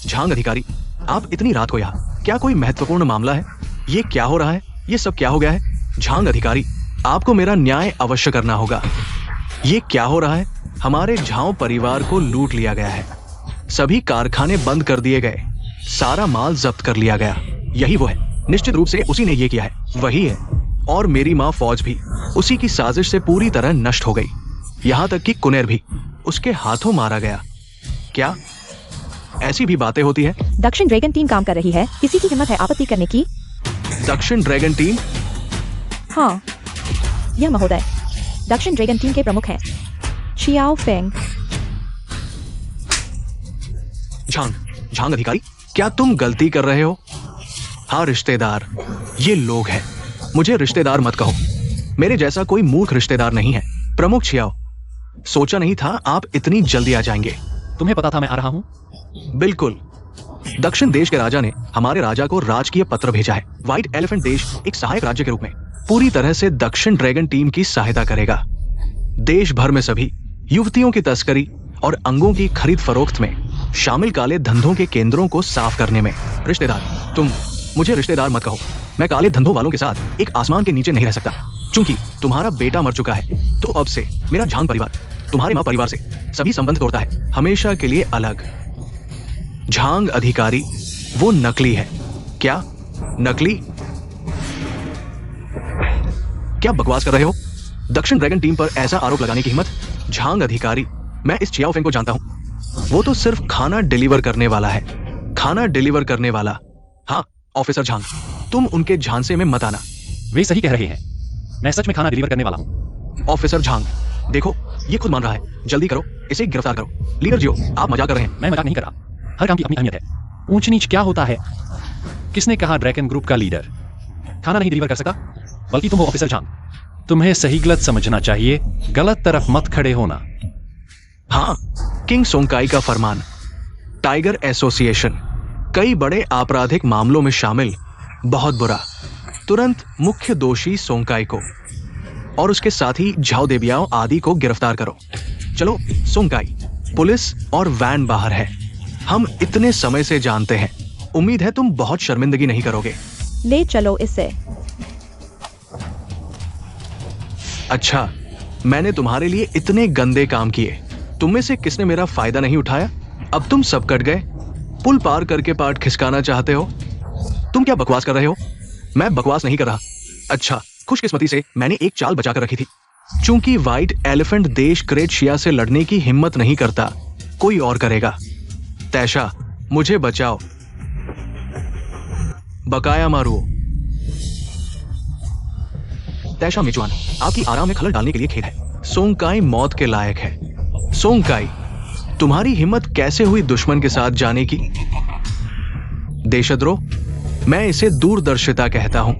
झांग अधिकारी, आप इतनी रात को यहाँ, क्या कोई महत्वपूर्ण मामला है? ये क्या हो रहा है? ये सब क्या हो गया है? झांग अधिकारी, आपको मेरा न्याय अवश्य करना होगा। ये क्या हो रहा है? हमारे झांव परिवार को लूट लिया गया है। सभी कारखाने बंद कर दिए गए, सारा माल जब्त कर लिया गया। यही वो है, निश्चित रूप से उसी ने ये किया है, वही है। और मेरी माँ फौज भी उसी की साजिश से पूरी तरह नष्ट हो गई। यहाँ तक कि कुनेर भी उसके हाथों मारा गया। क्या ऐसी भी बातें होती है? दक्षिण ड्रैगन टीम काम कर रही है। किसी की हिम्मत है आपत्ति करने की? दक्षिण ड्रैगन टीम? हाँ, यह महोदय दक्षिण ड्रैगन टीम के प्रमुख हैं, छियाओफेंग। झांग अधिकारी, क्या तुम गलती कर रहे हो? हाँ रिश्तेदार, ये लोग हैं। मुझे रिश्तेदार मत कहो, मेरे जैसा कोई मूर्ख रिश्तेदार नहीं है। प्रमुख छियाओ, सोचा नहीं था आप इतनी जल्दी आ जाएंगे। तुम्हें पता था मैं आ रहा हूं? बिल्कुल। दक्षिण देश के राजा ने हमारे राजा को राजकीय पत्र भेजा है। व्हाइट एलिफेंट देश एक सहायक राज्य के रूप में पूरी तरह से दक्षिण ड्रैगन टीम की सहायता करेगा। देश भर में सभी युवतियों की तस्करी और अंगों की खरीद फरोख्त में शामिल काले धंधों के केंद्रों को साफ करने में। रिश्तेदार, तुम मुझे रिश्तेदार मत कहो। मैं काले धंधों वालों के साथ एक आसमान के नीचे नहीं रह सकता। चूंकि तुम्हारा बेटा मर चुका है तो अब से मेरा झांग परिवार तुम्हारे मां परिवार से सभी संबंध तोड़ता है, हमेशा के लिए अलग। झांग अधिकारी वो नकली है। क्या नकली? क्या बकवास कर रहे हो? दक्षिण ड्रैगन टीम पर ऐसा आरोप लगाने की हिम्मत? झांग अधिकारी, मैं इस चियाओ फेंग को जानता हूं। वो तो सिर्फ खाना डिलीवर करने वाला है। खाना डिलीवर करने वाला। हाँ ऑफिसर झांग, तुम उनके झांसे में मत आना। वे सही कह रहे हैं, मैं सच में खाना डिलीवर करने वाला हूँ। ऑफिसर झांग देखो, ये खुद मान रहा है। जल्दी करो, इसे गिरफ्तार करो। लीडर जियो, आप मजाक कर रहे हैं। मैं मजाक नहीं कर रहा, हर काम की अपनी अहमियत है। ऊंच नीच क्या होता है? किसने कहा ड्रैगन ग्रुप का लीडर खाना नहीं डिलीवर कर सकता? बल्कि तुम हो ऑफिसर झांग। तुम्हें सही गलत समझना चाहिए, गलत तरफ मत खड़े होना। हाँ, किंग सोंगकाई का फरमान। टाइगर एसोसिएशन कई बड़े आपराधिक मामलों में शामिल। बहुत बुरा। तुरंत मुख्य दोषी सोंगकाई को और उसके साथी झाओ देबियाओ आदि को गिरफ्तार करो। चलो सोंगकाई, पुलिस और वैन बाहर है। हम इतने समय से जानते हैं। उम्मीद है तुम बहुत शर्मिंदगी नहीं करोगे। ले चलो इसे। अच्छा, मैंने तुम्हारे लिए इतने गंदे काम किए, तुम में से किसने मेरा फायदा नहीं उठाया? अब तुम सब कट गए। पुल पार करके पार्ट खिसकाना चाहते हो? तुम क्या बकवास कर रहे हो? मैं बकवास नहीं कर रहा। अच्छा, खुशकिस्मती से मैंने एक चाल बचा कर रखी थी। चूंकि व्हाइट एलिफेंट देश ग्रेट शिया से लड़ने की हिम्मत नहीं करता, कोई और करेगा। तैशा, मुझे बचाओ। बकाया मारो। तैशा मिचुआन, आपकी आराम में खलल डालने के लिए खेद है। सोंगकाई मौत के लायक है। सोंगकाई, तुम्हारी हिम्मत कैसे हुई दुश्मन के साथ जाने की? देशद्रोह, मैं इसे दूरदर्शिता कहता हूं,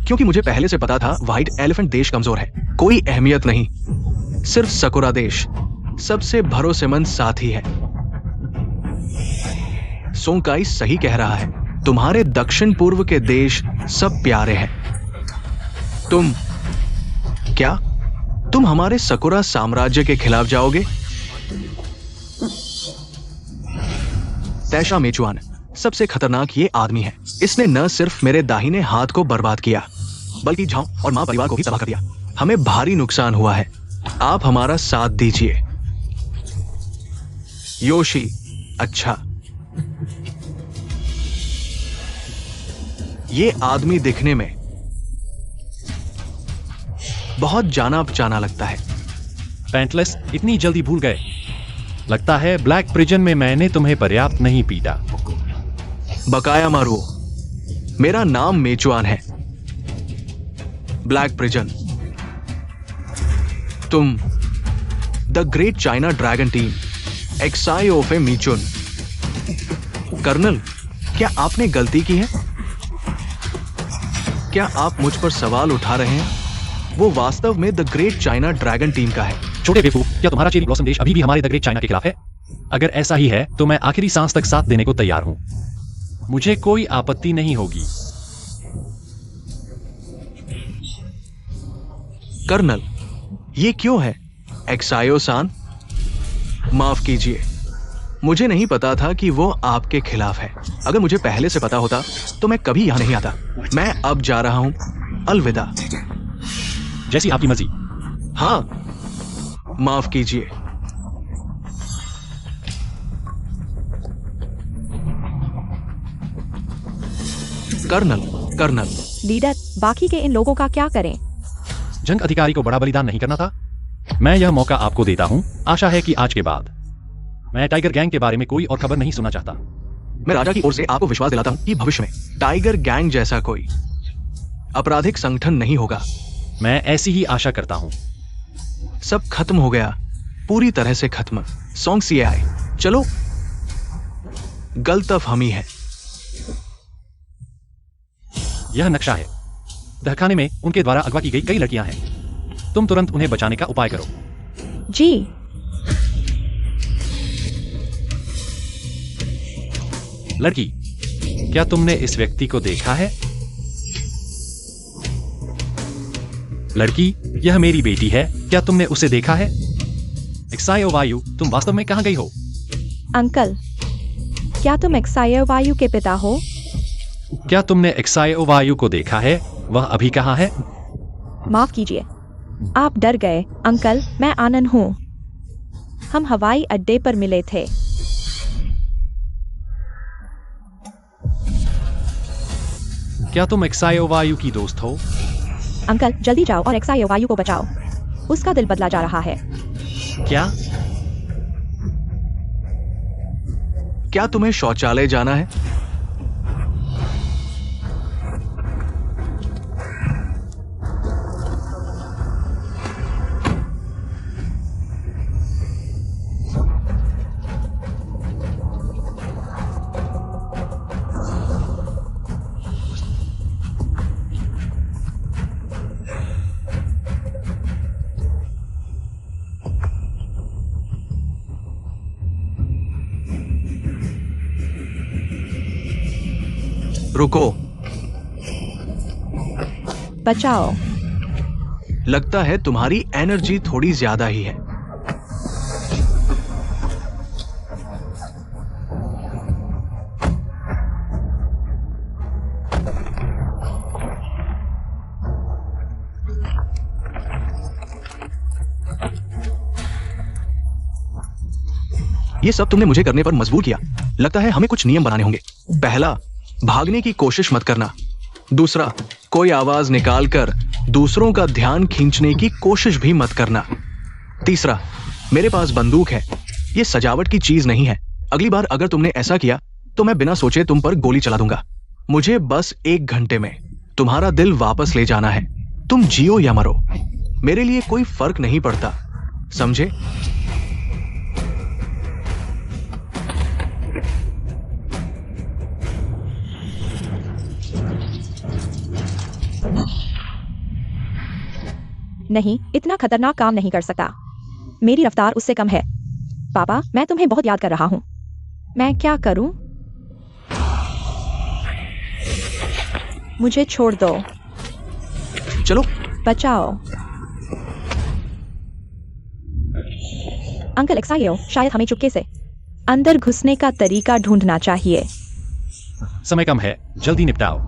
क्योंकि मुझे पहले से पता था व्हाइट एलिफेंट देश कमजोर है। कोई अहमियत नहीं, सिर्फ सकुरा देश सबसे भरोसेमंद साथी है। सोंगकाई सही कह रहा है, तुम्हारे दक्षिण पूर्व के देश सब प्यारे हैं। तुम हमारे सकुरा साम्राज्य के खिलाफ जाओगे? तैशा मेचुआन सबसे खतरनाक ये आदमी है। इसने न सिर्फ मेरे दाहिने हाथ को बर्बाद किया, बल्कि झाओ और मां परिवार को भी तबाह कर दिया। हमें भारी नुकसान हुआ है। आप हमारा साथ दीजिए। योशी, अच्छा, ये आदमी दिखने में बहुत जाना पहचाना लगता है। पैंटलेस, इतनी जल्दी भूल गए? लगता है ब्लैक प्रिजन में मैंने तुम्हें पर्याप्त नहीं पीटा। बकाया मारो। मेरा नाम मेचुआन है। Black prison. तुम the great China dragon team, एक्साई ओफे मीचुन। कर्नल, क्या आपने गलती की है? क्या आप मुझ पर सवाल उठा रहे हैं? वो वास्तव में the great China dragon team का है। छोटे बेवकूफ, क्या तुम्हारा चेरी ब्लॉसम देश अभी भी हमारे द ग्रेट चाइना के खिलाफ है? अगर ऐसा ही है तो मैं आखिरी सांस तक साथ देने को तैयार हूं। मुझे कोई आपत्ति नहीं होगी। कर्नल, ये क्यों है? एक्सायो सान, माफ कीजिए, मुझे नहीं पता था कि वो आपके खिलाफ है। अगर मुझे पहले से पता होता तो मैं कभी यहां नहीं आता। मैं अब जा रहा हूं। अलविदा। जैसी आपकी मर्जी। हाँ, माफ कीजिए। कर्नल, लीडर, बाकी के इन लोगों का क्या करें? जंग अधिकारी को बड़ा बलिदान नहीं करना था? मैं यह मौका आपको देता हूं। आशा है कि आज के बाद मैं टाइगर गैंग के बारे में कोई और खबर नहीं सुनना चाहता। मैं राजा की ओर से आपको विश्वास दिलाता हूं कि भविष्य में टाइगर गैंग जैसा कोई आपराधिक संगठन नहीं होगा। मैं ऐसी ही आशा करता हूं। सब खत्म हो गया, पूरी तरह से खत्म। सॉन्ग सीआई, चलो, गलतफ हम ही है। यह नक्शा है। दहखाने में उनके द्वारा अगवा की गई कई लड़कियां हैं। तुम तुरंत उन्हें बचाने का उपाय करो। जी। लड़की, क्या तुमने इस व्यक्ति को देखा है? लड़की, यह मेरी बेटी है। क्या तुमने उसे देखा है? एक्सायो वायु, तुम वास्तव में कहां गई हो? अंकल, क्या तुम एक्सायो वायु के पिता हो? क्या तुमने एक्सायो वायु को देखा है? वह अभी कहां है? माफ कीजिए, आप डर गए। अंकल, मैं आनंद हूँ। हम हवाई अड्डे पर मिले थे। क्या तुम एक्सायो वायु की दोस्त हो? अंकल, जल्दी जाओ और एक्सायो वायु को बचाओ। उसका दिल बदला जा रहा है। क्या? क्या तुम्हें शौचालय जाना है? रुको। बचाओ। लगता है तुम्हारी एनर्जी थोड़ी ज्यादा ही है। ये सब तुमने मुझे करने पर मजबूर किया। लगता है हमें कुछ नियम बनाने होंगे। पहला, भागने की कोशिश मत करना। दूसरा, कोई आवाज निकालकर दूसरों का ध्यान खींचने की कोशिश भी मत करना। तीसरा, मेरे पास बंदूक है, ये सजावट की चीज नहीं है। अगली बार अगर तुमने ऐसा किया तो मैं बिना सोचे तुम पर गोली चला दूंगा। मुझे बस 1 घंटे में तुम्हारा दिल वापस ले जाना है। तुम जियो या मरो, मेरे लिए कोई फर्क नहीं पड़ता, समझे? नहीं, इतना खतरनाक काम नहीं कर सकता। मेरी रफ्तार उससे कम है। पापा, मैं तुम्हें बहुत याद कर रहा हूँ। मैं क्या करूं? मुझे छोड़ दो। चलो। बचाओ। अंकल एक्सायो, शायद हमें चुपके से अंदर घुसने का तरीका ढूंढना चाहिए। समय कम है, जल्दी निपटाओ।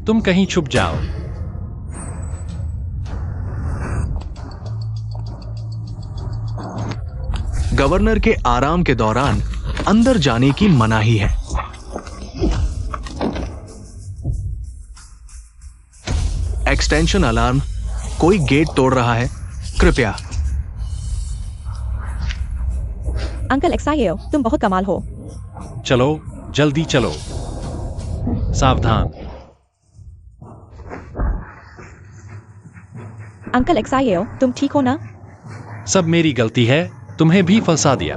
तुम कहीं छुप जाओ। गवर्नर के आराम के दौरान अंदर जाने की मनाही है। एक्सटेंशन अलार्म, कोई गेट तोड़ रहा है, कृपया। अंकल एक्सायो, तुम बहुत कमाल हो। चलो, जल्दी चलो। सावधान। अंकल एक्सायो, तुम ठीक हो ना? सब मेरी गलती है, तुम्हें भी फंसा दिया।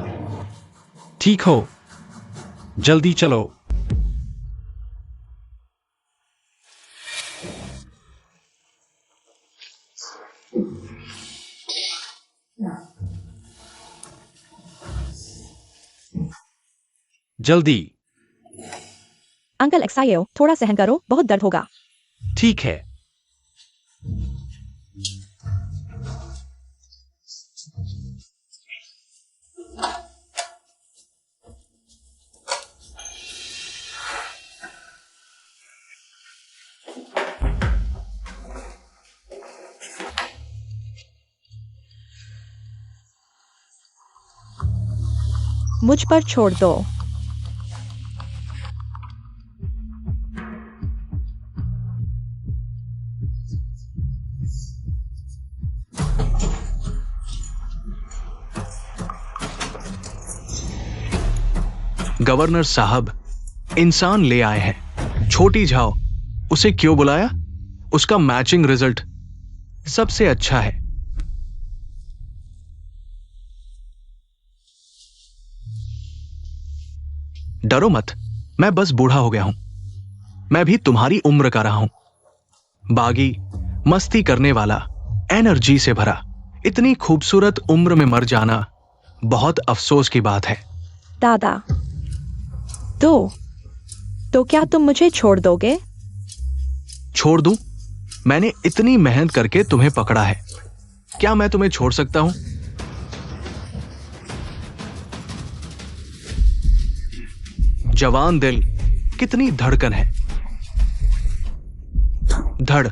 ठीक हो, जल्दी चलो। जल्दी। अंकल एक्सायो, थोड़ा सहन करो, बहुत दर्द होगा। ठीक है। मुझ पर छोड़ दो। गवर्नर साहब, इंसान ले आए हैं। छोटी झाओ, उसे क्यों बुलाया? उसका मैचिंग रिजल्ट सबसे अच्छा है। डरो मत, मैं बस बूढ़ा हो गया हूं। मैं भी तुम्हारी उम्र का रहा हूं। बागी, मस्ती करने वाला, एनर्जी से भरा। इतनी खूबसूरत उम्र में मर जाना बहुत अफसोस की बात है। दादा, तो क्या तुम मुझे छोड़ दोगे? छोड़ दूं? मैंने इतनी मेहनत करके तुम्हें पकड़ा है, क्या मैं तुम्हें छोड़ सकता हूं? जवान दिल, कितनी धड़कन है। धड़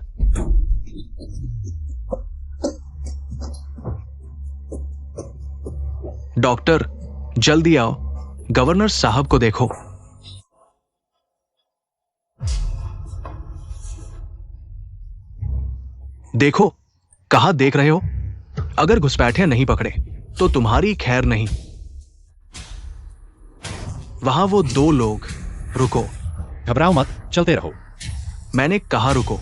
डॉक्टर, जल्दी आओ, गवर्नर साहब को देखो। देखो, कहा देख रहे हो? अगर घुसपैठियां नहीं पकड़े तो तुम्हारी खैर नहीं। वहां वो 2 लोग। रुको। घबराओ मत, चलते रहो। मैंने कहा रुको।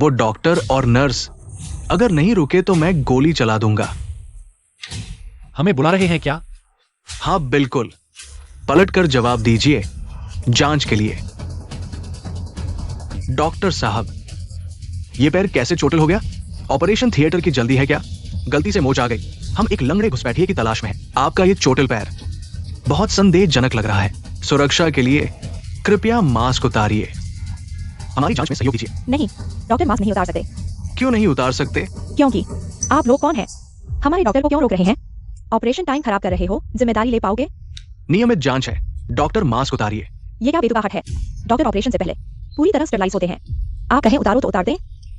वो डॉक्टर और नर्स अगर नहीं रुके तो मैं गोली चला दूंगा। हमें बुला रहे हैं क्या? हाँ बिल्कुल, पलटकर जवाब दीजिए। जांच के लिए। डॉक्टर साहब, ये पैर कैसे चोटिल हो गया? ऑपरेशन थिएटर की जल्दी है क्या? गलती से मोच आ गई। हम एक लंगड़े घुसपैठिए की तलाश में हैं। आपका ये चोटिल पैर बहुत संदेहजनक लग रहा है। सुरक्षा के लिए कृपया मास्क उतारिए। हमारी जांच में सहयोग कीजिए। नहीं, डॉक्टर मास्क नहीं उतार सकते। क्यों नहीं उतार सकते? क्योंकि आप लोग कौन हैं? हमारे डॉक्टर को क्यों रोक रहे हैं? ऑपरेशन टाइम खराब कर रहे हो, जिम्मेदारी ले पाओगे? नियमित जांच है। डॉक्टर मास्क उतारिए। ये क्या बेतुकाहट है? डॉक्टर ऑपरेशन से पहले पूरी तरह स्टेरलाइज होते हैं। आप कहें उतारो तो उतार दें।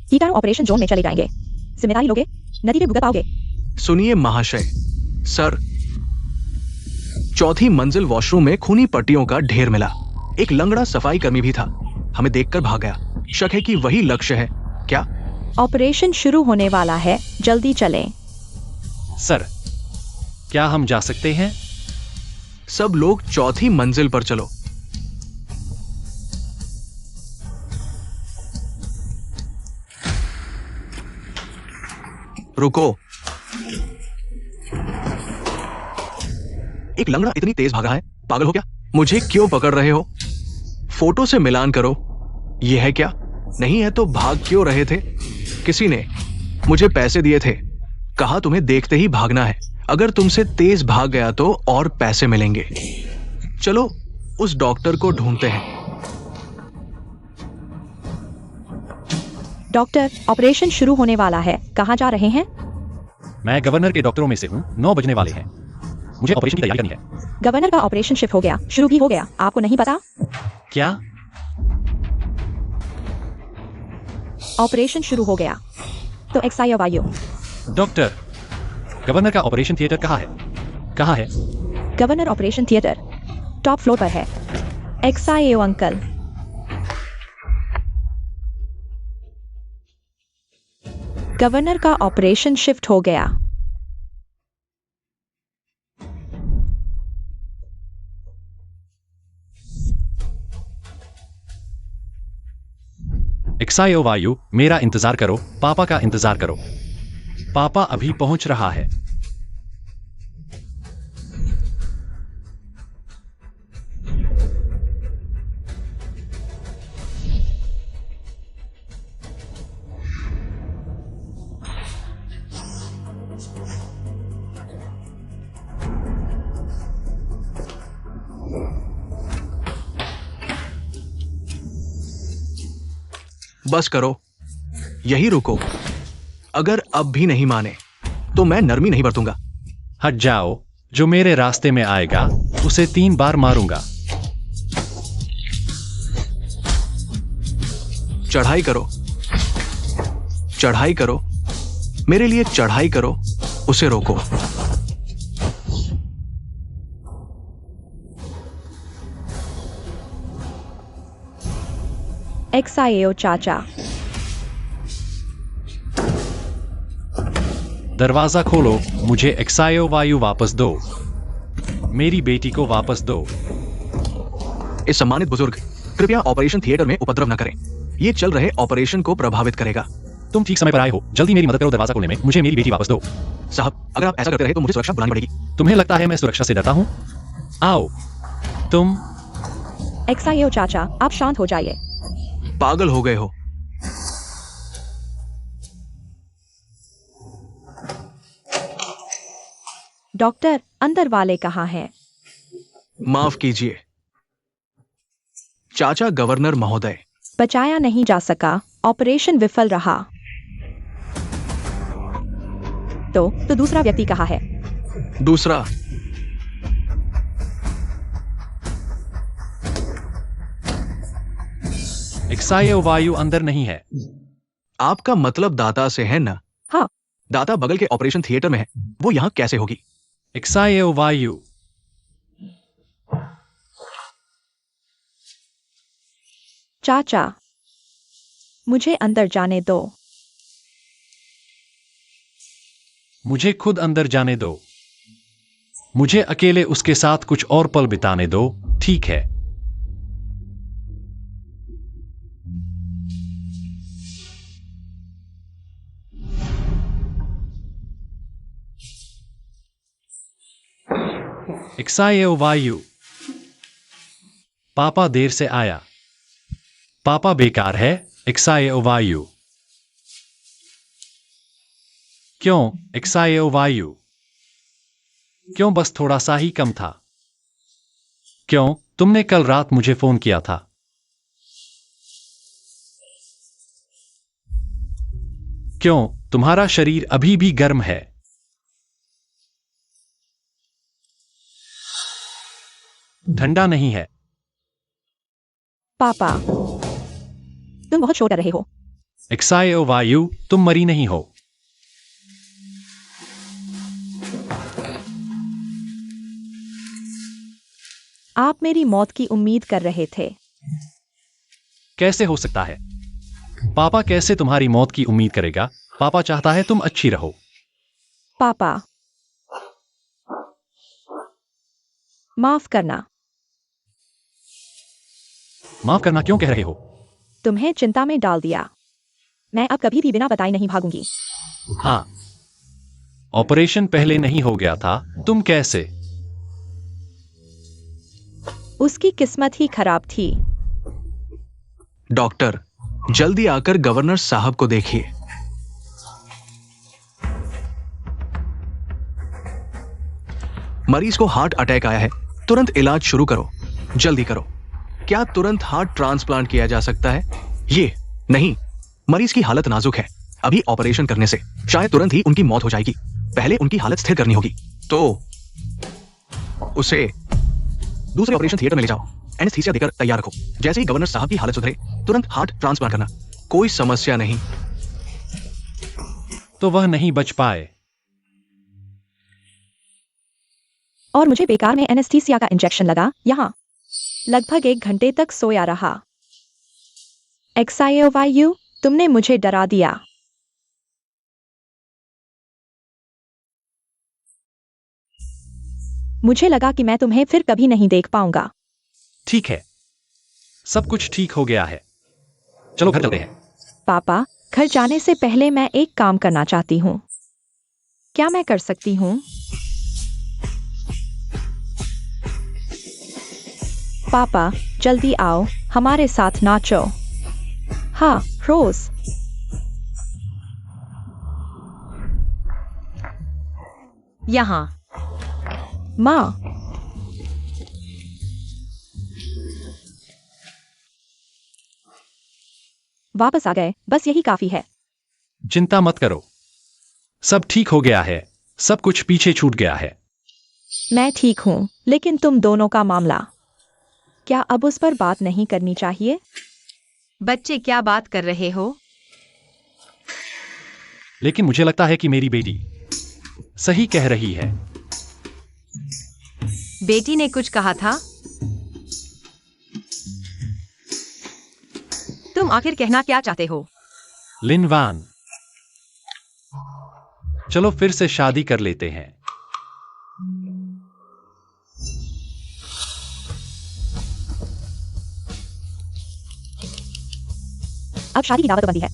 कीटाणु ऑपरेशन जोन में चले जाएंगे। जिम्मेदारी लोगे, नतीजे भुगत पाओगे। सुनिए महाशय, सर, 4थी मंजिल वॉशरूम में खूनी पट्टियों का ढेर मिला। एक लंगड़ा सफाई कर्मी भी था। हमें देखकर भाग गया। शक है कि वही लक्ष्य है। क्या? ऑपरेशन शुरू होने वाला है, जल्दी चलें। सर, क्या हम जा सकते हैं? सब लोग 4थी मंजिल पर चलो। रुको। एक लंगड़ा इतनी तेज भागा है, पागल हो क्या? मुझे क्यों पकड़ रहे हो? फोटो से मिलान करो। यह है क्या? नहीं है तो भाग क्यों रहे थे? किसी ने मुझे पैसे दिए थे, कहा तुम्हें देखते ही भागना है। अगर तुमसे तेज भाग गया तो और पैसे मिलेंगे। चलो उस डॉक्टर को ढूंढते हैं। डॉक्टर, ऑपरेशन शुरू होने वाला है, कहाँ जा रहे हैं? मैं गवर्नर के डॉक्टरों में से हूँ। 9 बजने वाले हैं। मुझे ऑपरेशन की तैयारी करनी है। गवर्नर का ऑपरेशन शिफ्ट हो गया, शुरू भी हो गया, आपको नहीं पता? क्या? ऑपरेशन शुरू हो गया तो एक्साइयो वायु। डॉक्टर, गवर्नर का ऑपरेशन थिएटर कहाँ है? कहाँ है? Governor operation theatre top floor पर है। एक्साइयो अंकल। गवर्नर का ऑपरेशन शिफ्ट हो गया। एक्सायो वायु, मेरा इंतजार करो, पापा का इंतजार करो। पापा अभी पहुंच रहा है। बस करो, यही रुको। अगर अब भी नहीं माने तो मैं नरमी नहीं बरतूंगा। हट जाओ, जो मेरे रास्ते में आएगा उसे 3 बार मारूंगा। चढ़ाई करो, चढ़ाई करो, मेरे लिए चढ़ाई करो, उसे रोको। एक्साइयो चाचा। दरवाजा खोलो, मुझे एक्सायो वायु वापस दो। मेरी बेटी को वापस दो। इस सम्मानित बुजुर्ग, कृपया ऑपरेशन थिएटर में उपद्रव न करें। ये चल रहे ऑपरेशन को प्रभावित करेगा। तुम ठीक समय पर आए हो, जल्दी मेरी मदद करो दरवाजा खोलने में। मुझे मेरी बेटी वापस दो। साहब, अगर आप ऐसा करते रहे तो मुझे सुरक्षा बुलानी पड़ेगी। तुम्हें लगता है मैं सुरक्षा से डरता हूं? आओ। तुम एक्साइयो चाचा, आप शांत हो जाइए। पागल हो गए हो? डॉक्टर, अंदर वाले कहाँ हैं? माफ कीजिए चाचा गवर्नर महोदय। बचाया नहीं जा सका, ऑपरेशन विफल रहा। तो दूसरा व्यक्ति कहाँ है? दूसरा? एक्सायो वायु अंदर नहीं है। आपका मतलब दाता से है ना? हाँ, दाता बगल के ऑपरेशन थिएटर में है, वो यहाँ कैसे होगी? एक्साएओ वायु। चाचा, मुझे अंदर जाने दो। मुझे खुद अंदर जाने दो। मुझे अकेले उसके साथ कुछ और पल बिताने दो, ठीक है? एक्साएओ वायु। पापा देर से आया। पापा बेकार है, एक्साएओ वायु। क्यों, एक्साएओ वायु? क्यों बस थोड़ा सा ही कम था? क्यों, तुमने कल रात मुझे फोन किया था? क्यों, तुम्हारा शरीर अभी भी गर्म है? ठंडा नहीं है। पापा, तुम बहुत शोर कर रहे हो। एक्साएओ वायु, तुम मरी नहीं हो। आप मेरी मौत की उम्मीद कर रहे थे। कैसे हो सकता है? पापा कैसे तुम्हारी मौत की उम्मीद करेगा? पापा चाहता है तुम अच्छी रहो। पापा, माफ करना। माफ करना क्यों कह रहे हो? तुम्हें चिंता में डाल दिया। मैं अब कभी भी बिना बताए नहीं भागूंगी। हाँ, ऑपरेशन पहले नहीं हो गया था, तुम कैसे? उसकी किस्मत ही खराब थी। डॉक्टर, जल्दी आकर गवर्नर साहब को देखिए। मरीज को हार्ट अटैक आया है, तुरंत इलाज शुरू करो, जल्दी करो। क्या तुरंत हार्ट ट्रांसप्लांट किया जा सकता है? ये नहीं, मरीज की हालत नाजुक है, अभी ऑपरेशन करने से शायद तुरंत ही उनकी मौत हो जाएगी। पहले उनकी हालत स्थिर करनी होगी, तो उसे दूसरे ऑपरेशन थिएटर में ले जाओ, एनेस्थीसिया देकर तैयार रखो। जैसे ही गवर्नर साहब की हालत सुधरे, तुरंत हार्ट ट्रांसप्लांट करना, कोई समस्या नहीं। तो वह नहीं बच पाए। और मुझे बेकार में एनेस्थीसिया का इंजेक्शन लगा। यहाँ लगभग 1 घंटे तक सोया रहा। एक्साएओ वायु, तुमने मुझे डरा दिया। मुझे लगा कि मैं तुम्हें फिर कभी नहीं देख पाऊंगा। ठीक है, सब कुछ ठीक हो गया है। चलो घर चलते हैं। पापा, घर जाने से पहले मैं एक काम करना चाहती हूँ। क्या मैं कर सकती हूँ? पापा, जल्दी आओ, हमारे साथ नाचो। हाँ, रोज। यहाँ। माँ, वापस आ गए, बस यही काफी है। चिंता मत करो, सब ठीक हो गया है, सब कुछ पीछे छूट गया है। मैं ठीक हूँ, लेकिन तुम दोनों का मामला, क्या अब उस पर बात नहीं करनी चाहिए? बच्चे, क्या बात कर रहे हो? लेकिन मुझे लगता है कि मेरी बेटी सही कह रही है। बेटी ने कुछ कहा था? तुम आखिर कहना क्या चाहते हो? लिन वान, चलो फिर से शादी कर लेते हैं। अब शादी की दावत बंदी है।